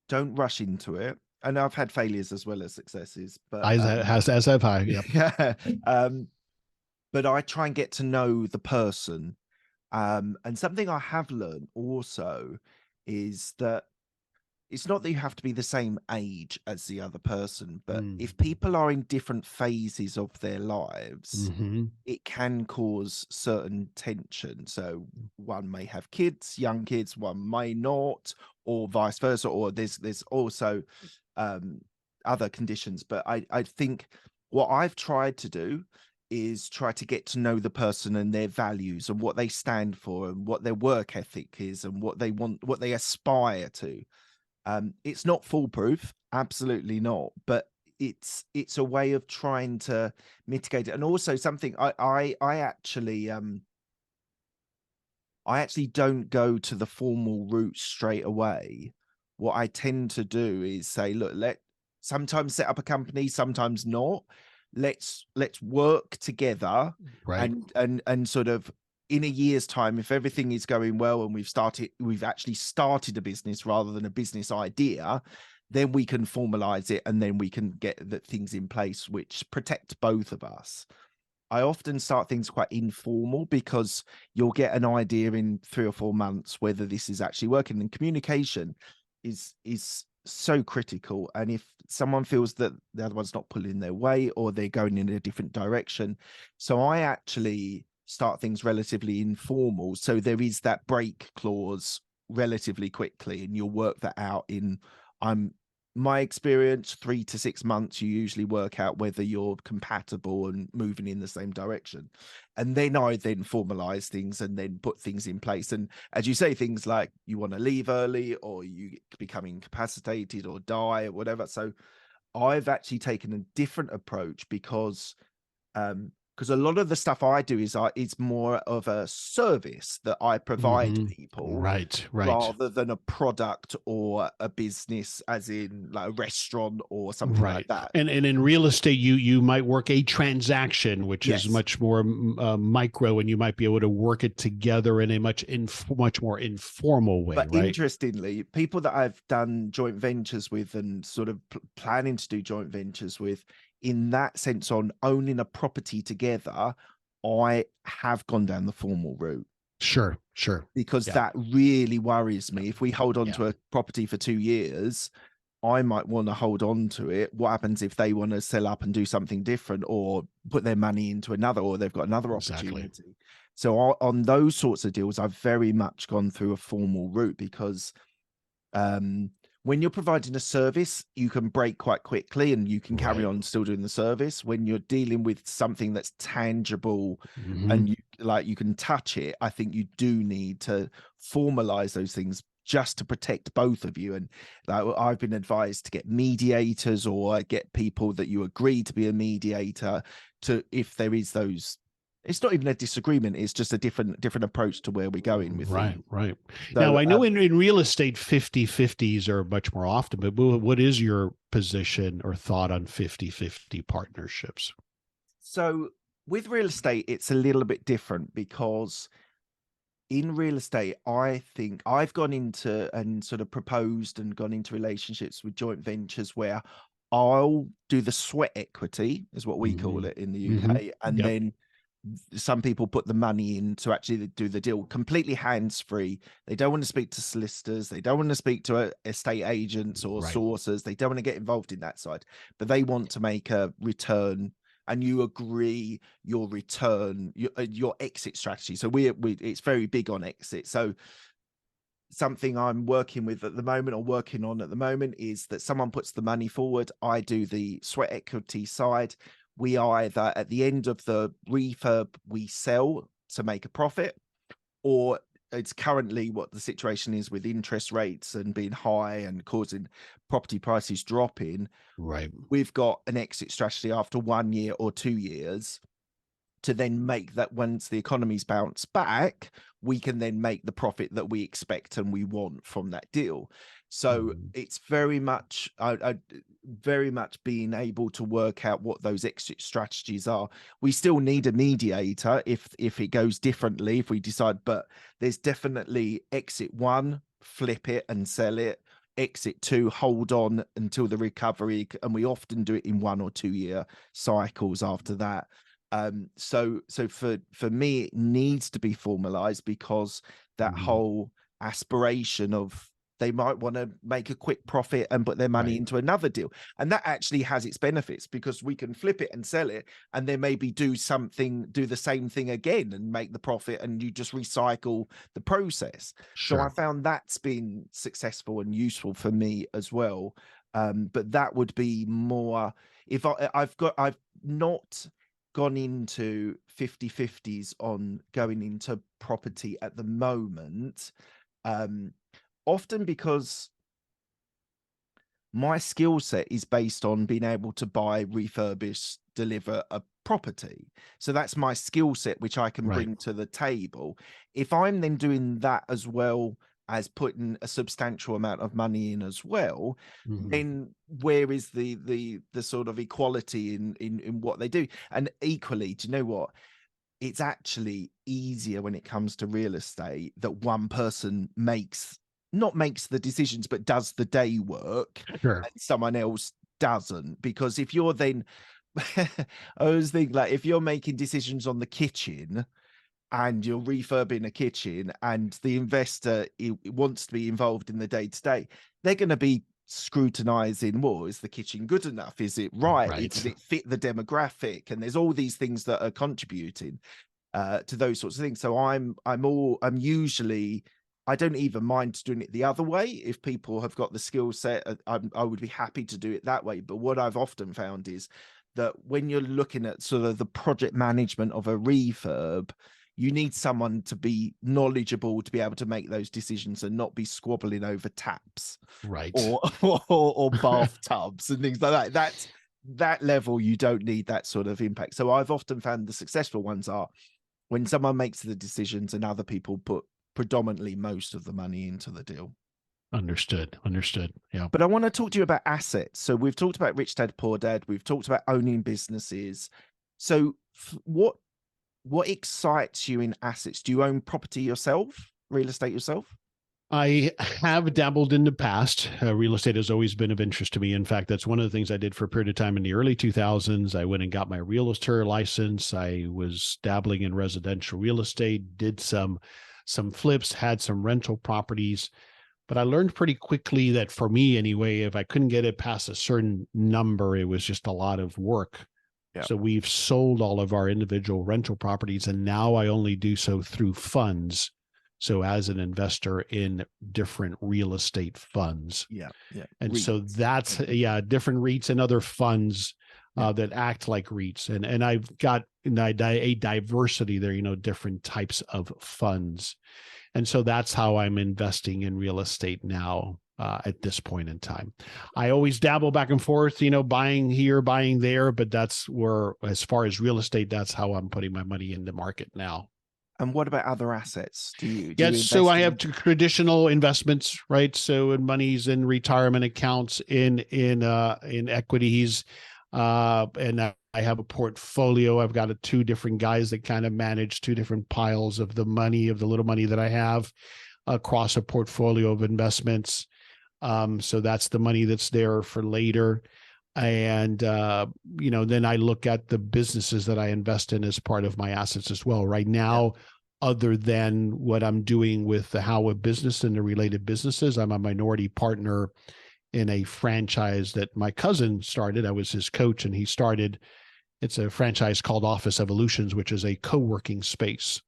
don't rush into it. And I've had failures as well as successes, but as have I. Yep. Yeah. But I try and get to know the person. And something I have learned also is that it's not that you have to be the same age as the other person, but if people are in different phases of their lives, it can cause certain tension. So one may have kids, young kids, one may not, or vice versa, or there's also other conditions. But I think what I've tried to do is try to get to know the person and their values and what they stand for and what their work ethic is and what they want, what they aspire to. It's not foolproof, absolutely not, but it's a way of trying to mitigate it. And also something I actually don't go to the formal route straight away. what I tend to do is say, look, sometimes set up a company, sometimes not. Let's work together, Right. and sort of in a year's time, if everything is going well and we've actually started a business rather than a business idea, then we can formalize it, and then we can get the things in place which protect both of us. I often start things quite informal because you'll get an idea in 3 or 4 months whether this is actually working. And communication is so critical. And if someone feels that the other one's not pulling their weight, or they're going in a different direction, so I actually start things relatively informal. So there is that break clause relatively quickly, and you'll work that out in my experience, 3 to 6 months, you usually work out whether you're compatible and moving in the same direction. And then I then formalize things and then put things in place. And as you say, things like you want to leave early, or you become incapacitated or die or whatever. So I've actually taken a different approach because a lot of the stuff I do is it's more of a service that I provide people, Right. rather than a product or a business, as in like a restaurant or something like that. And in real estate, you might work a transaction, which is much more micro, and you might be able to work it together in a much more informal way. But right? Interestingly, people that I've done joint ventures with and sort of planning to do joint ventures with, in that sense, on owning a property together, I have gone down the formal route. Sure. Because that really worries me. If we hold on to a property for 2 years, I might want to hold on to it. What happens if they want to sell up and do something different, or put their money into another, or they've got another opportunity? So on those sorts of deals, I've very much gone through a formal route, because when you're providing a service, you can break quite quickly and you can carry on still doing the service. When you're dealing with something that's tangible and you can touch it, I think you do need to formalize those things just to protect both of you. And I've been advised to get mediators, or get people that you agree to be a mediator, to, if there is those, it's not even a disagreement, it's just a different approach to where we're going with things. Right. So, now, I know in real estate, 50-50s are much more often, but what is your position or thought on 50-50 partnerships? So with real estate, it's a little bit different, because in real estate, I think I've gone into and sort of proposed and gone into relationships with joint ventures where I'll do the sweat equity, is what we call it in the UK. And then some people put the money in to actually do the deal completely hands-free. They don't want to speak to solicitors. They don't want to speak to estate agents or sources. They don't want to get involved in that side, but they want to make a return, and you agree your return, your exit strategy. So it's very big on exit. So something I'm working with at the moment, or working on at the moment, is that someone puts the money forward. I do the sweat equity side. We either, at the end of the refurb, we sell to make a profit, or it's currently what the situation is with interest rates and being high and causing property prices dropping. We've got an exit strategy after 1 year or 2 years, to then make that, once the economy's bounced back, we can then make the profit that we expect and we want from that deal. So it's very much very much being able to work out what those exit strategies are. We still need a mediator if it goes differently, if we decide, but there's definitely exit 1, flip it and sell it. Exit 2, hold on until the recovery, and we often do it in 1 or 2 year cycles after that. So for me, it needs to be formalized, because that whole aspiration of, they might want to make a quick profit and put their money into another deal, and that actually has its benefits, because we can flip it and sell it, and then maybe do the same thing again and make the profit, and you just recycle the process. So I found that's been successful and useful for me as well. But that would be more, if I've not gone into 50-50s on going into property at the moment, often because my skill set is based on being able to buy, refurbish, deliver a property. So that's my skill set, which I can bring to the table. If I'm then doing that as well, as putting a substantial amount of money in as well, Mhm. then where is the sort of equality in what they do? And equally, do you know what? It's actually easier when it comes to real estate that one person not makes the decisions, but does the day work, Sure. and someone else doesn't. Because if you're then, I always think, like, if you're making decisions on the kitchen and you're refurbing a kitchen and the investor wants to be involved in the day-to-day, they're going to be scrutinizing, well, is the kitchen good enough? Is it right? Right. Does it fit the demographic? And there's all these things that are contributing to those sorts of things. So I'm usually, I don't even mind doing it the other way. If people have got the skill set, I would be happy to do it that way. But what I've often found is that when you're looking at sort of the project management of a refurb, you need someone to be knowledgeable to be able to make those decisions and not be squabbling over taps, Right. or bathtubs and things like that. That level, you don't need that sort of impact. So I've often found the successful ones are when someone makes the decisions and other people put predominantly most of the money into the deal. Understood. Yeah. But I want to talk to you about assets. So we've talked about Rich Dad, Poor Dad. We've talked about owning businesses. So what excites you in assets? Do you own property yourself, real estate yourself? I have dabbled in the past. Real estate has always been of interest to me. In fact, that's one of the things I did for a period of time in the early 2000s. I went and got my realtor license. I was dabbling in residential real estate, did some flips, had some rental properties. But I learned pretty quickly that for me anyway, if I couldn't get it past a certain number, it was just a lot of work. Yeah. So we've sold all of our individual rental properties, and now I only do so through funds. So as an investor in different real estate funds. Yeah. And REITs. so that's, different REITs and other funds that act like REITs. And I've got a diversity there, different types of funds. And so that's how I'm investing in real estate now at this point in time. I always dabble back and forth, buying here, buying there, but that's where, as far as real estate, that's how I'm putting my money in the market now. And what about other assets? Do you so I have traditional investments, right? So in monies in retirement accounts, in equities, and I have a portfolio. I've got two different guys that kind of manage two different piles of the little money that I have across a portfolio of investments. So that's the money that's there for later. And, then I look at the businesses that I invest in as part of my assets as well. Right now, other than what I'm doing with the Howard business and the related businesses, I'm a minority partner in a franchise that my cousin started. I was his coach, and he started. It's a franchise called Office Evolutions, which is a co-working space.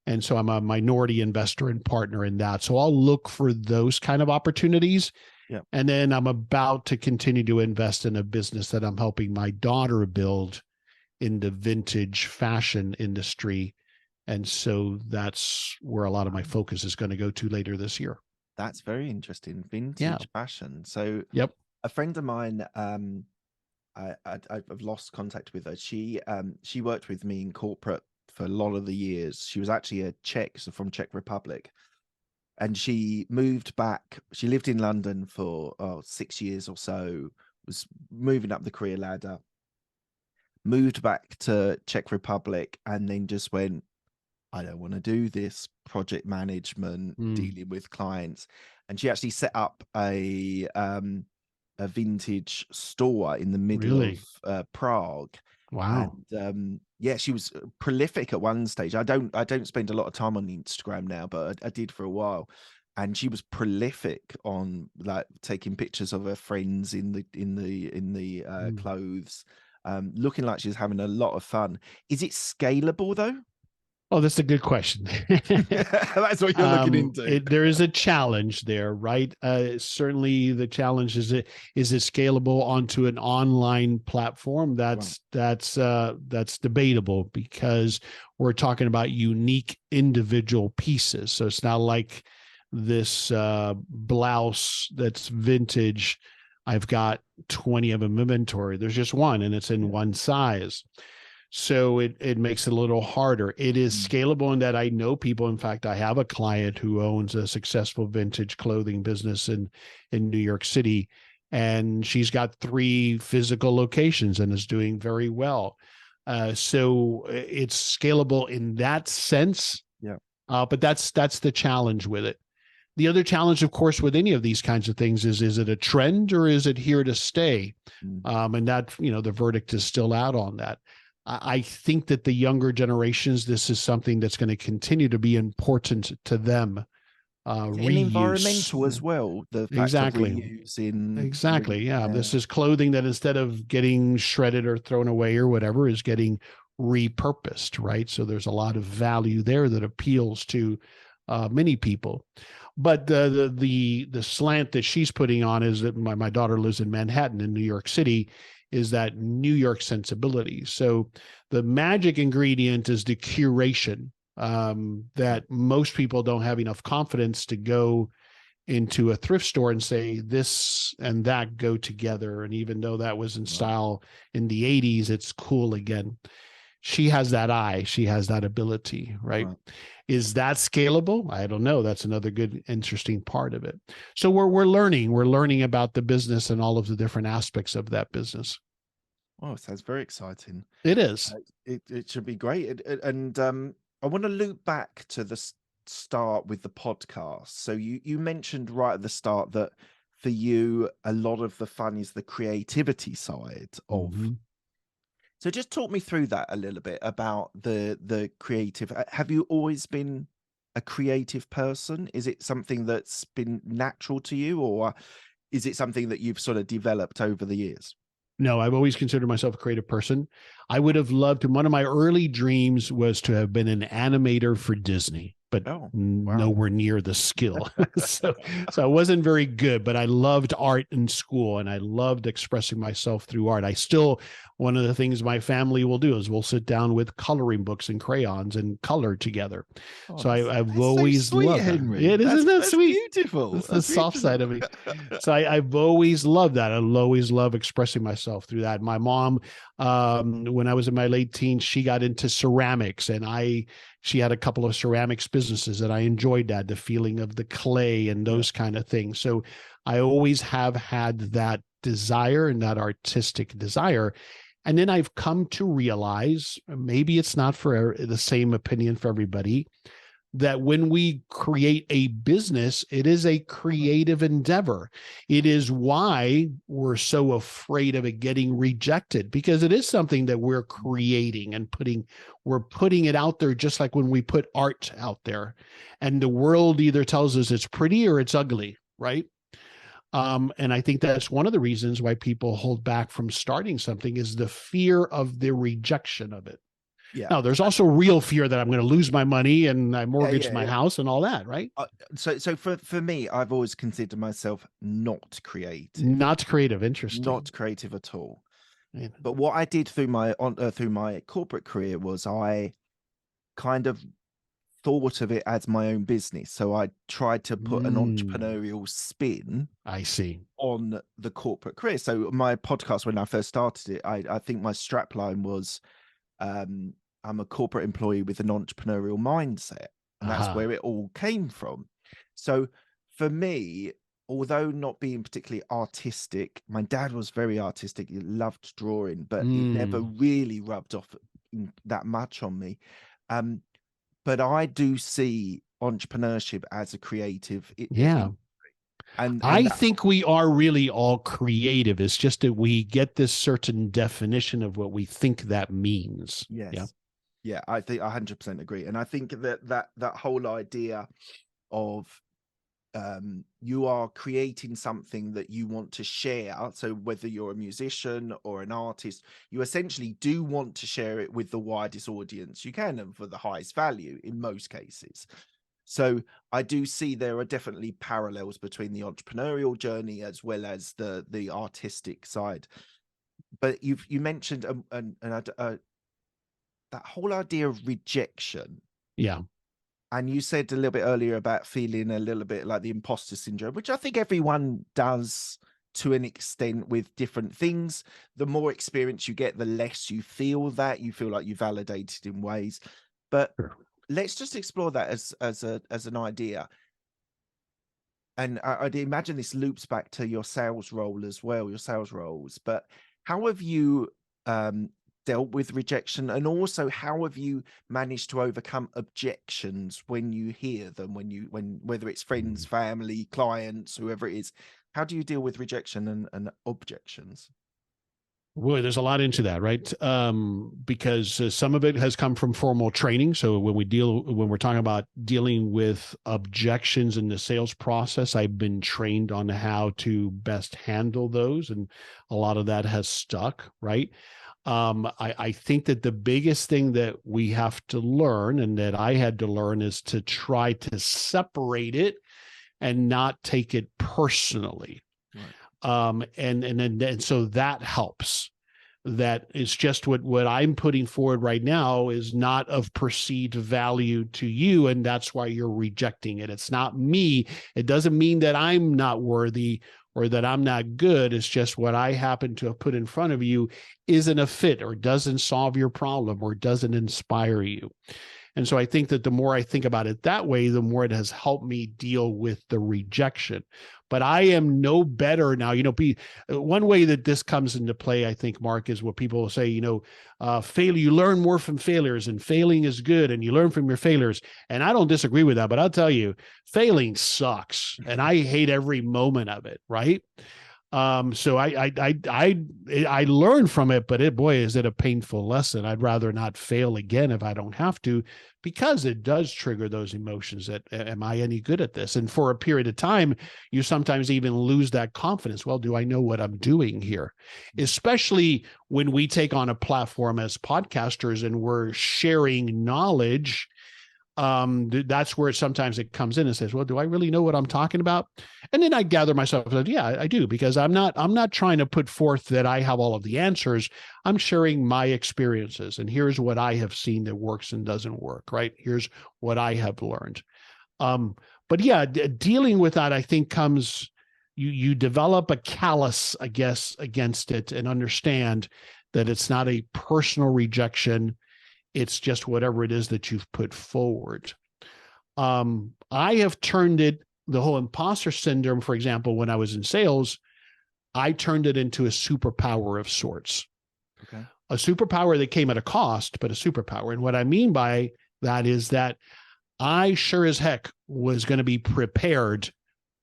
And so I'm a minority investor and partner in that. So I'll look for those kind of opportunities. Yeah. And then I'm about to continue to invest in a business that I'm helping my daughter build in the vintage fashion industry. And so that's where a lot of my focus is going to go to later this year. That's very interesting. Vintage fashion. So a friend of mine, I've lost contact with her. She worked with me in corporate for a lot of the years. She was actually a Czech, so from Czech Republic. And she moved back. She lived in London for 6 years or so, was moving up the career ladder, moved back to Czech Republic, and then just went, I don't want to do this project management, dealing with clients. And she actually set up a vintage store in the middle of Prague. Wow. And she was prolific at one stage. I don't spend a lot of time on Instagram now, but I did for a while. And she was prolific on like taking pictures of her friends in the clothes, looking like she's having a lot of fun. Is it scalable though? Oh, that's a good question. That's what you're looking into. There is a challenge there, right? Certainly the challenge is it scalable onto an online platform? That's debatable, because we're talking about unique individual pieces. So it's not like this blouse that's vintage. I've got 20 of them in inventory. There's just one, and it's in one size. So it makes it a little harder. It is scalable in that I know people. In fact, I have a client who owns a successful vintage clothing business in New York City, and she's got 3 physical locations and is doing very well. So it's scalable in that sense. Yeah. But that's the challenge with it. The other challenge, of course, with any of these kinds of things is it a trend or is it here to stay? And that, the verdict is still out on that. I think that the younger generations, this is something that's going to continue to be important to them. And Reuse. environmental as well. The fact of reusing. Exactly. Yeah. This is clothing that instead of getting shredded or thrown away or whatever is getting repurposed, right? So there's a lot of value there that appeals to many people. But the slant that she's putting on is that my daughter lives in Manhattan in New York City, is that New York sensibility. So the magic ingredient is the curation, that most people don't have enough confidence to go into a thrift store and say this and that go together. And even though that was in style in the 80s, it's cool again. She has that eye. She has that ability, right? Is that scalable? I don't know. That's another good, interesting part of it. So we're learning about the business and all of the different aspects of that business. Oh, it sounds very exciting. It is. It should be great. And I want to loop back to the start with the podcast. So you mentioned right at the start that for you, a lot of the fun is the creativity side of. So just talk me through that a little bit about the creative. Have you always been a creative person? Is it something that's been natural to you, or is it something that you've sort of developed over the years? No, I've always considered myself a creative person. I would have loved to. One of my early dreams was to have been an animator for Disney, but nowhere near the skill. so I wasn't very good, but I loved art in school and I loved expressing myself through art. One of the things my family will do is we'll sit down with coloring books and crayons and color together. So I've always loved Henry. it. Isn't that sweet? Beautiful. That's the soft side of me. So I've always loved that. I'll always love expressing myself through that. My mom, when I was in my late teens, she got into ceramics, and she had a couple of ceramics businesses, and I enjoyed that, the feeling of the clay and those kind of things. So I always have had that desire and that artistic desire. And then I've come to realize, maybe it's not for the same opinion for everybody, that when we create a business, it is a creative endeavor. It is why we're so afraid of it getting rejected, because it is something that we're creating and we're putting it out there, just like when we put art out there. And the world either tells us it's pretty or it's ugly, right? And I think that's one of the reasons why people hold back from starting something, is the fear of the rejection of it. Yeah. Now, there's also real fear that I'm going to lose my money and I mortgage my house and all that, right? So for me, I've always considered myself not creative. Not creative, interesting. Not creative at all. Yeah. But what I did through my corporate career was I kind of thought of it as my own business. So I tried to put an entrepreneurial spin, I see, on the corporate career. So my podcast, when I first started it, I think my strapline was, I'm a corporate employee with an entrepreneurial mindset. And that's where it all came from. So for me, although not being particularly artistic, my dad was very artistic. He loved drawing, but it never really rubbed off that much on me. But I do see entrepreneurship as a creative. And I think we are really all creative. It's just that we get this certain definition of what we think that means. Yes. Yeah, I think 100% agree. And I think that whole idea of you are creating something that you want to share. So whether you're a musician or an artist, you essentially do want to share it with the widest audience you can and for the highest value in most cases. So I do see there are definitely parallels between the entrepreneurial journey as well as the artistic side. But you mentioned that whole idea of rejection. Yeah. And you said a little bit earlier about feeling a little bit like the imposter syndrome, which I think everyone does to an extent with different things. The more experience you get, the less you feel that. You feel like you validated in ways. But let's just explore that as an idea. And I'd imagine this loops back to your sales role as well, your sales roles. But how have you dealt with rejection, and also how have you managed to overcome objections when you hear them, when whether it's friends, family, clients, whoever it is? How do you deal with rejection and objections? Boy, there's a lot into that, right? Because some of it has come from formal training. So when we're talking about dealing with objections in the sales process, I've been trained on how to best handle those, and a lot of that has stuck, right? I think that the biggest thing that we have to learn, and that I had to learn, is to try to separate it and not take it personally. Right. And so that helps. That is just what I'm putting forward right now is not of perceived value to you, and that's why you're rejecting it. It's not me. It doesn't mean that I'm not worthy or that I'm not good. It's just what I happen to have put in front of you isn't a fit, or doesn't solve your problem, or doesn't inspire you. And so I think that the more I think about it that way, the more it has helped me deal with the rejection. But I am no better now. One way that this comes into play, I think, Mark, is what people will say, failure, you learn more from failures, and failing is good, and you learn from your failures. And I don't disagree with that, but I'll tell you, failing sucks, and I hate every moment of it, right? So I learned from it, but boy, is it a painful lesson. I'd rather not fail again if I don't have to, because it does trigger those emotions that, am I any good at this? And for a period of time, you sometimes even lose that confidence. Well, do I know what I'm doing here? Especially when we take on a platform as podcasters and we're sharing knowledge. That's where sometimes it comes in and says, well, do I really know what I'm talking about? And then I gather myself, yeah, I do, because I'm not trying to put forth that I have all of the answers. I'm sharing my experiences, and here's what I have seen that works and doesn't work, right? Here's what I have learned. But yeah, dealing with that, I think, comes, you develop a callus, I guess, against it, and understand that it's not a personal rejection. It's just whatever it is that you've put forward. I have turned it, the whole imposter syndrome, for example, when I was in sales, I turned it into a superpower of sorts. Okay. A superpower that came at a cost, but a superpower. And what I mean by that is that I sure as heck was going to be prepared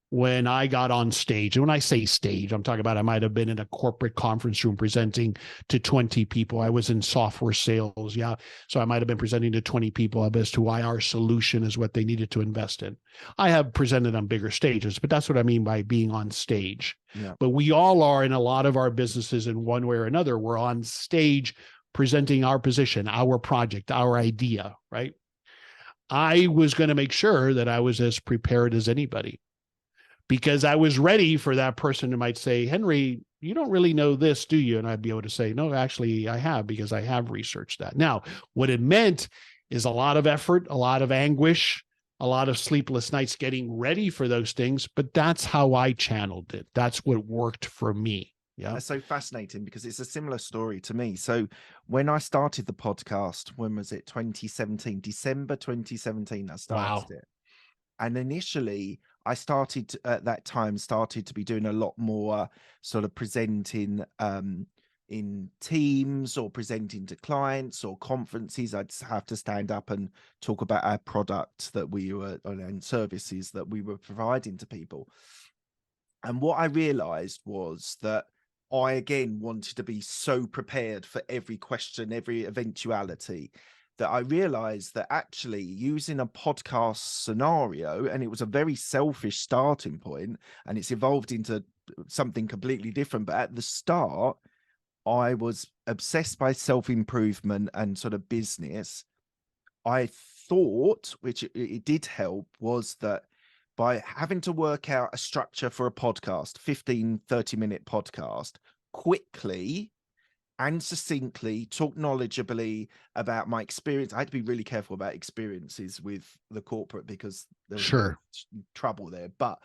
when I got on stage. And when I say stage, I'm talking about I might have been in a corporate conference room presenting to 20 people. I was in software sales. Yeah. So I might have been presenting to 20 people as to why our solution is what they needed to invest in. I have presented on bigger stages, but that's what I mean by being on stage. Yeah. But we all are, in a lot of our businesses, in one way or another. We're on stage presenting our position, our project, our idea, right? I was going to make sure that I was as prepared as anybody, because I was ready for that person who might say, Henry, you don't really know this, do you? And I'd be able to say, no, actually I have, because I have researched that. Now, what it meant is a lot of effort, a lot of anguish, a lot of sleepless nights getting ready for those things. But that's how I channeled it. That's what worked for me. Yeah. That's so fascinating, because it's a similar story to me. So when I started the podcast, when was it? 2017, December 2017, I started it. And initially I started to be doing a lot more sort of presenting in teams, or presenting to clients or conferences. I'd have to stand up and talk about our product that we were, and services that we were providing to people. And what I realized was that I, again, wanted to be so prepared for every question, every eventuality, that I realized that actually using a podcast scenario, and it was a very selfish starting point, and it's evolved into something completely different. But at the start, I was obsessed by self-improvement and sort of business. I thought, which it did help, was that by having to work out a structure for a podcast, 15-30-minute podcast, quickly and succinctly, talk knowledgeably about my experience. I had to be really careful about experiences with the corporate, because there was trouble there. But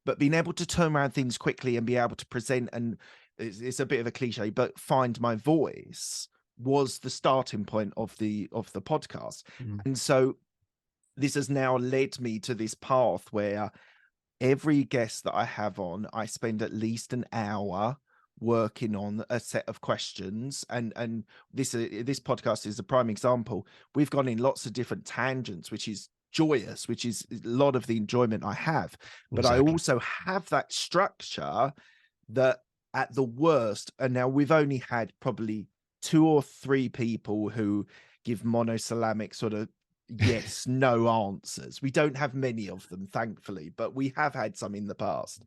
But being able to turn around things quickly and be able to present, and it's a bit of a cliche, but find my voice was the starting point of the podcast. And so this has now led me to this path where every guest that I have on, I spend at least an hour working on a set of questions, and this podcast is a prime example. We've gone in lots of different tangents, which is joyous, which is a lot of the enjoyment I have. But I also have that structure that at the worst, and now we've only had probably 2 or 3 people who give monosyllabic sort of yes, no answers. We don't have many of them, thankfully, but we have had some in the past.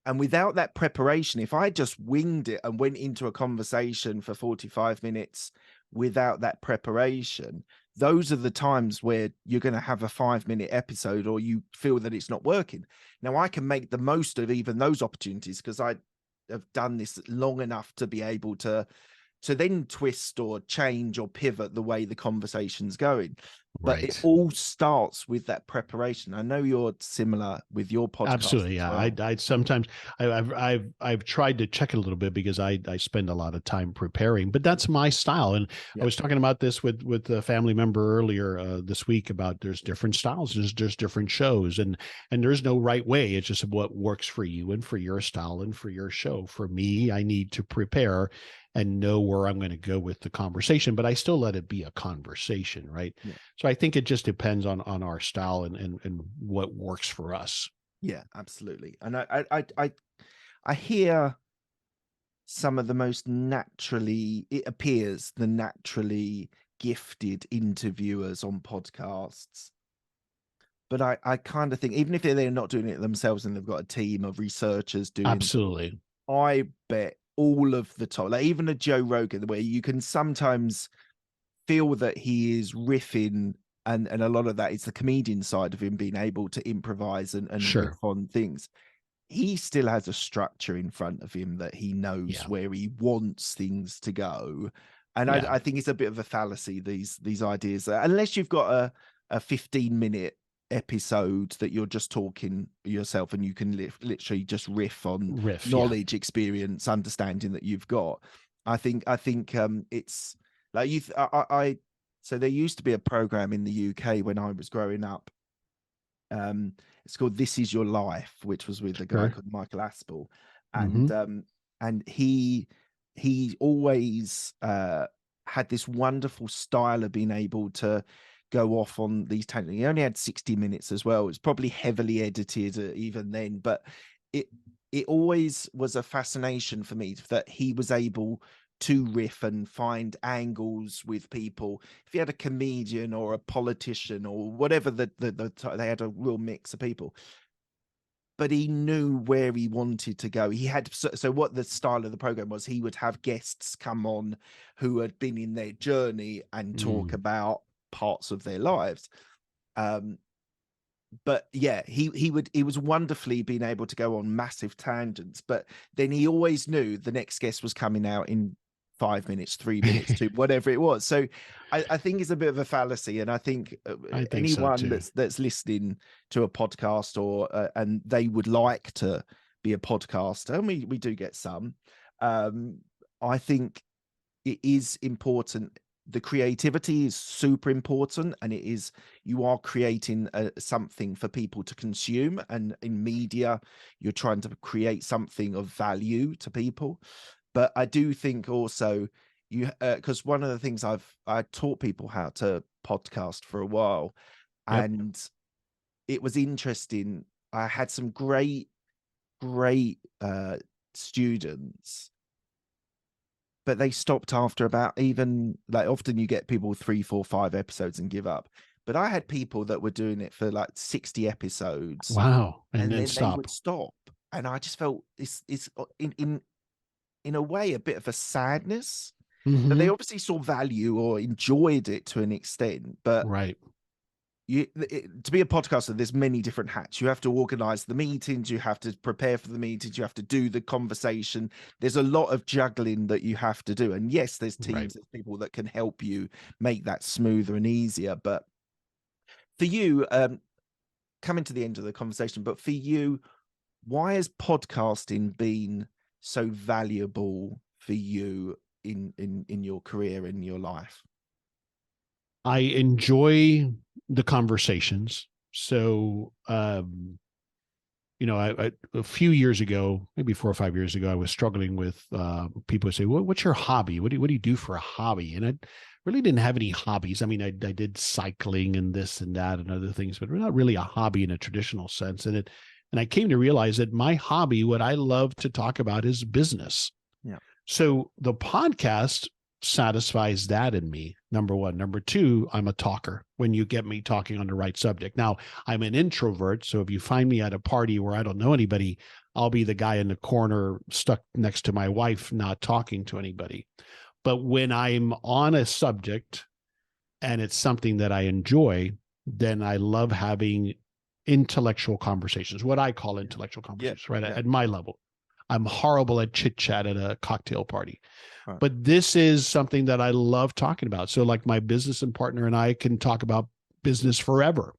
And without that preparation, if I just winged it and went into a conversation for 45 minutes without that preparation, those are the times where you're going to have a 5-minute episode or you feel that it's not working. Now, I can make the most of even those opportunities because I have done this long enough to be able to then twist or change or pivot the way the conversation's going. But it all starts with that preparation. I know you're similar with your podcast. Absolutely, yeah. Well. I sometimes I've tried to check it a little bit because I spend a lot of time preparing, but that's my style. And I was talking about this with a family member earlier this week about there's different styles, there's different shows, and there's no right way. It's just what works for you and for your style and for your show. For me, I need to prepare and know where I'm going to go with the conversation, but I still let it be a conversation, right? Yeah. So I think it just depends on our style and what works for us. Yeah, absolutely. And I hear some of the most naturally, it appears, the naturally gifted interviewers on podcasts. But I kind of think, even if they're not doing it themselves and they've got a team of researchers doing it, absolutely, I bet all of the time, like even a Joe Rogan, where you can sometimes feel that he is riffing, and a lot of that is the comedian side of him being able to improvise and riff on things. He still has a structure in front of him that he knows where he wants things to go. And I think it's a bit of a fallacy, these ideas, unless you've got a 15-minute episode that you're just talking yourself and you can literally just riff on knowledge, experience, understanding that you've got. I think it's like so there used to be a program in the UK when I was growing up. It's called This Is Your Life, which was with a guy called Michael Aspel, and he always had this wonderful style of being able to go off on these tangents. He only had 60 minutes as well. It's probably heavily edited even then, but it always was a fascination for me that he was able to riff and find angles with people. If he had a comedian or a politician or whatever, they had a real mix of people, but he knew where he wanted to go. He had, so what the style of the program was, he would have guests come on who had been in their journey and talk about parts of their lives. But yeah, he was wonderfully being able to go on massive tangents, but then he always knew the next guest was coming out in 5 minutes, 3 minutes, 2, whatever it was. So I think it's a bit of a fallacy, and I think anyone so that's listening to a podcast or and they would like to be a podcaster, and we do get some. I think it is important. The creativity is super important, and it is, you are creating something for people to consume, and in media you're trying to create something of value to people. But I do think also you because one of the things I taught people how to podcast for a while, and it was interesting. I had some great students, but they stopped after about, even like, often you get people 3, 4, 5 episodes and give up. But I had people that were doing it for like 60 episodes. Wow. And then they would stop. And I just felt it's in a way a bit of a sadness. But they obviously saw value or enjoyed it to an extent. But to be a podcaster, there's many different hats. You have to organize the meetings, you have to prepare for the meetings, you have to do the conversation. There's a lot of juggling that you have to do. And yes, there's teams of people that can help you make that smoother and easier. But for you, coming to the end of the conversation, but for you, why has podcasting been so valuable for you in your career, in your life? I enjoy the conversations. So, you know, a few years ago, maybe 4 or 5 years ago, I was struggling with people who say, what's your hobby? What do you do for a hobby? And I really didn't have any hobbies. I mean, I did cycling and this and that and other things, but not really a hobby in a traditional sense. And I came to realize that my hobby, what I love to talk about, is business. Yeah. So the podcast satisfies that in me, number one. Number two, I'm a talker when you get me talking on the right subject. Now, I'm an introvert, so if you find me at a party where I don't know anybody, I'll be the guy in the corner stuck next to my wife, not talking to anybody. But when I'm on a subject and it's something that I enjoy, then I love having intellectual conversations, what I call intellectual conversations, right? At my level. I'm horrible at chit chat at a cocktail party, but this is something that I love talking about. So like my business and partner and I can talk about business forever.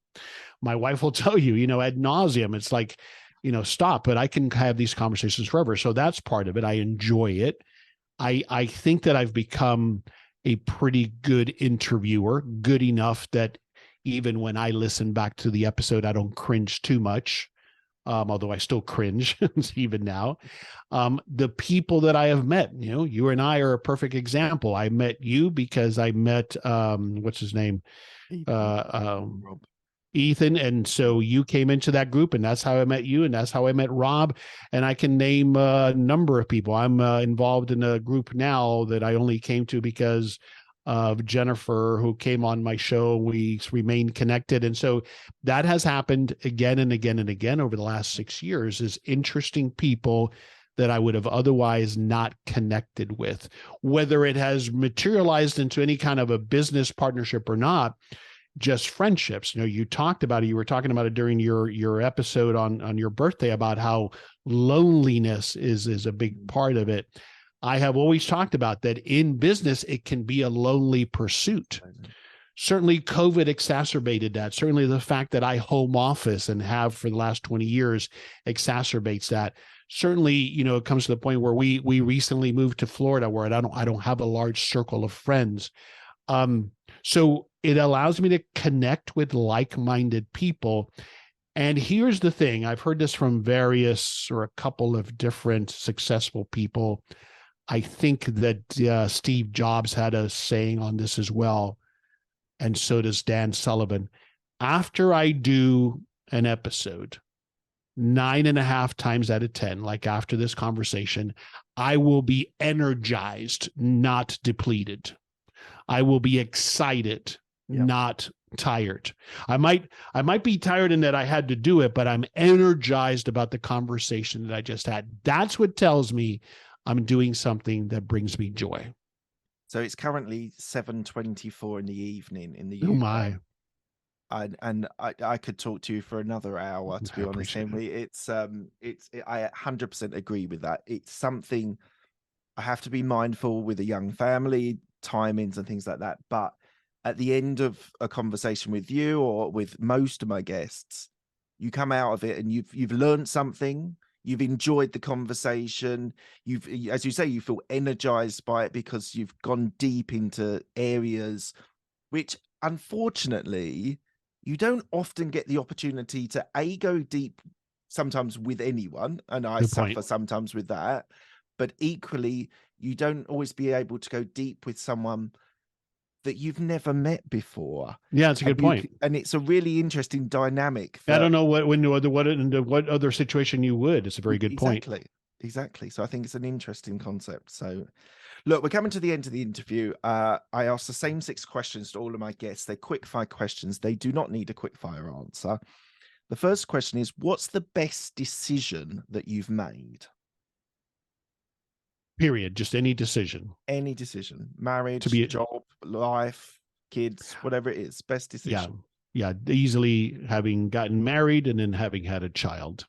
My wife will tell you, you know, ad nauseum, it's like, you know, stop, but I can have these conversations forever. So that's part of it. I enjoy it. I think that I've become a pretty good interviewer, good enough that even when I listen back to the episode, I don't cringe too much. Although I still cringe even now. The people that I have met, you know, you and I are a perfect example. I met you because I met, what's his name? Ethan. And so you came into that group, and that's how I met you. And that's how I met Rob. And I can name a number of people. I'm involved in a group now that I only came to because of Jennifer, who came on my show. We remained connected. And so that has happened again and again and again over the last 6 years, is interesting people that I would have otherwise not connected with, whether it has materialized into any kind of a business partnership or not, just friendships. You know, you talked about it, you were talking about it during your episode on your birthday about how loneliness is a big part of it. I have always talked about that in business, it can be a lonely pursuit. Certainly COVID exacerbated that. Certainly the fact that I home office and have for the last 20 years exacerbates that. Certainly, you know, it comes to the point where we recently moved to Florida, where I don't have a large circle of friends. So it allows me to connect with like-minded people. And here's the thing, I've heard this from various or a couple of different successful people. I think that Steve Jobs had a saying on this as well, and so does Dan Sullivan. After I do an episode, 9.5 times out of 10, like after this conversation, I will be energized, not depleted. I will be excited, not tired. I might be tired in that I had to do it, but I'm energized about the conversation that I just had. That's what tells me I'm doing something that brings me joy. So it's currently 7:24 in the evening in the UK. Oh my. And I could talk to you for another hour, to be honest, Henry. I 100% agree with that. It's something I have to be mindful with a young family, timings and things like that. But at the end of a conversation with you or with most of my guests, you come out of it and you've learned something. You've enjoyed the conversation. You've, as you say, you feel energized by it because you've gone deep into areas which, unfortunately, you don't often get the opportunity to go deep sometimes with anyone, and I suffer sometimes with that, but equally you don't always be able to go deep with someone that you've never met before. Yeah, it's a good point. And it's a really interesting dynamic. I don't know what other situation you would. It's a very good point. Exactly. So I think it's an interesting concept. So look, we're coming to the end of the interview. I ask the same 6 questions to all of my guests. They're quick-fire questions. They do not need a quick-fire answer. The first question is, what's the best decision that you've made? Period. Just any decision. Any decision. Marriage, job, life, kids, whatever it is. Best decision. Yeah. Easily having gotten married and then having had a child.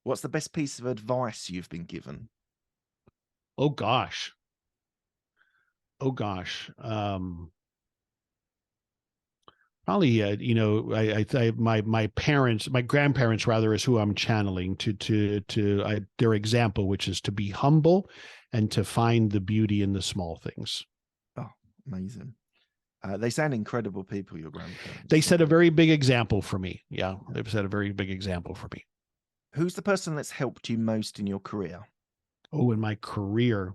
What's the best piece of advice you've been given? Oh gosh. Probably, my parents, my grandparents rather, is who I'm channeling to their example, which is to be humble and to find the beauty in the small things. Oh, amazing. They sound incredible people, your grandparents. They set a very big example for me. Yeah, they've set a very big example for me. Who's the person that's helped you most in your career? Oh, in my career,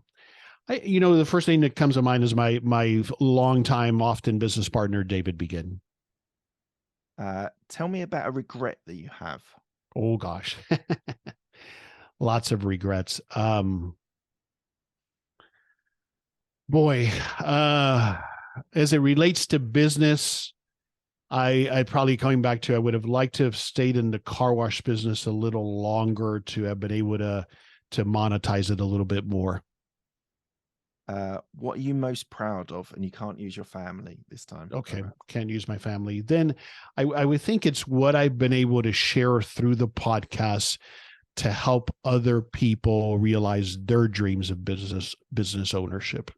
the first thing that comes to mind is my longtime, often business partner, David Begin. Tell me about a regret that you have. Oh gosh, lots of regrets. Boy, as it relates to business, I probably coming back to, I would have liked to have stayed in the car wash business a little longer to have been able to monetize it a little bit more. What are you most proud of? And you can't use your family this time. Okay, can't use my family. Then I would think it's what I've been able to share through the podcast to help other people realize their dreams of business ownership.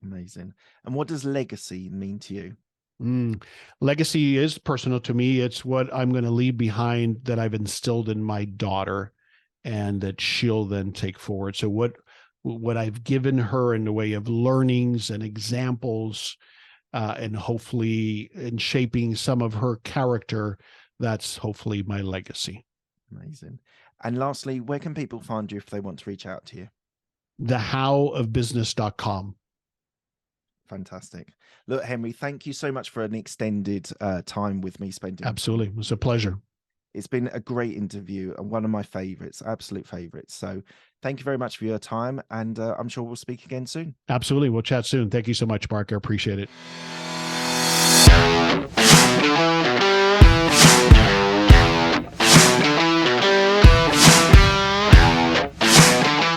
Amazing. And what does legacy mean to you? Legacy is personal to me. It's what I'm going to leave behind that I've instilled in my daughter and that she'll then take forward. So what I've given her in the way of learnings and examples, and hopefully in shaping some of her character, that's hopefully my legacy. Amazing. And lastly, where can people find you if they want to reach out to you? thehowofbusiness.com. Fantastic. Look, Henry, thank you so much for an extended time with me spending. Absolutely. It was a pleasure. It's been a great interview and one of my favorites, absolute favorites. So thank you very much for your time. And I'm sure we'll speak again soon. Absolutely. We'll chat soon. Thank you so much, Mark. I appreciate it.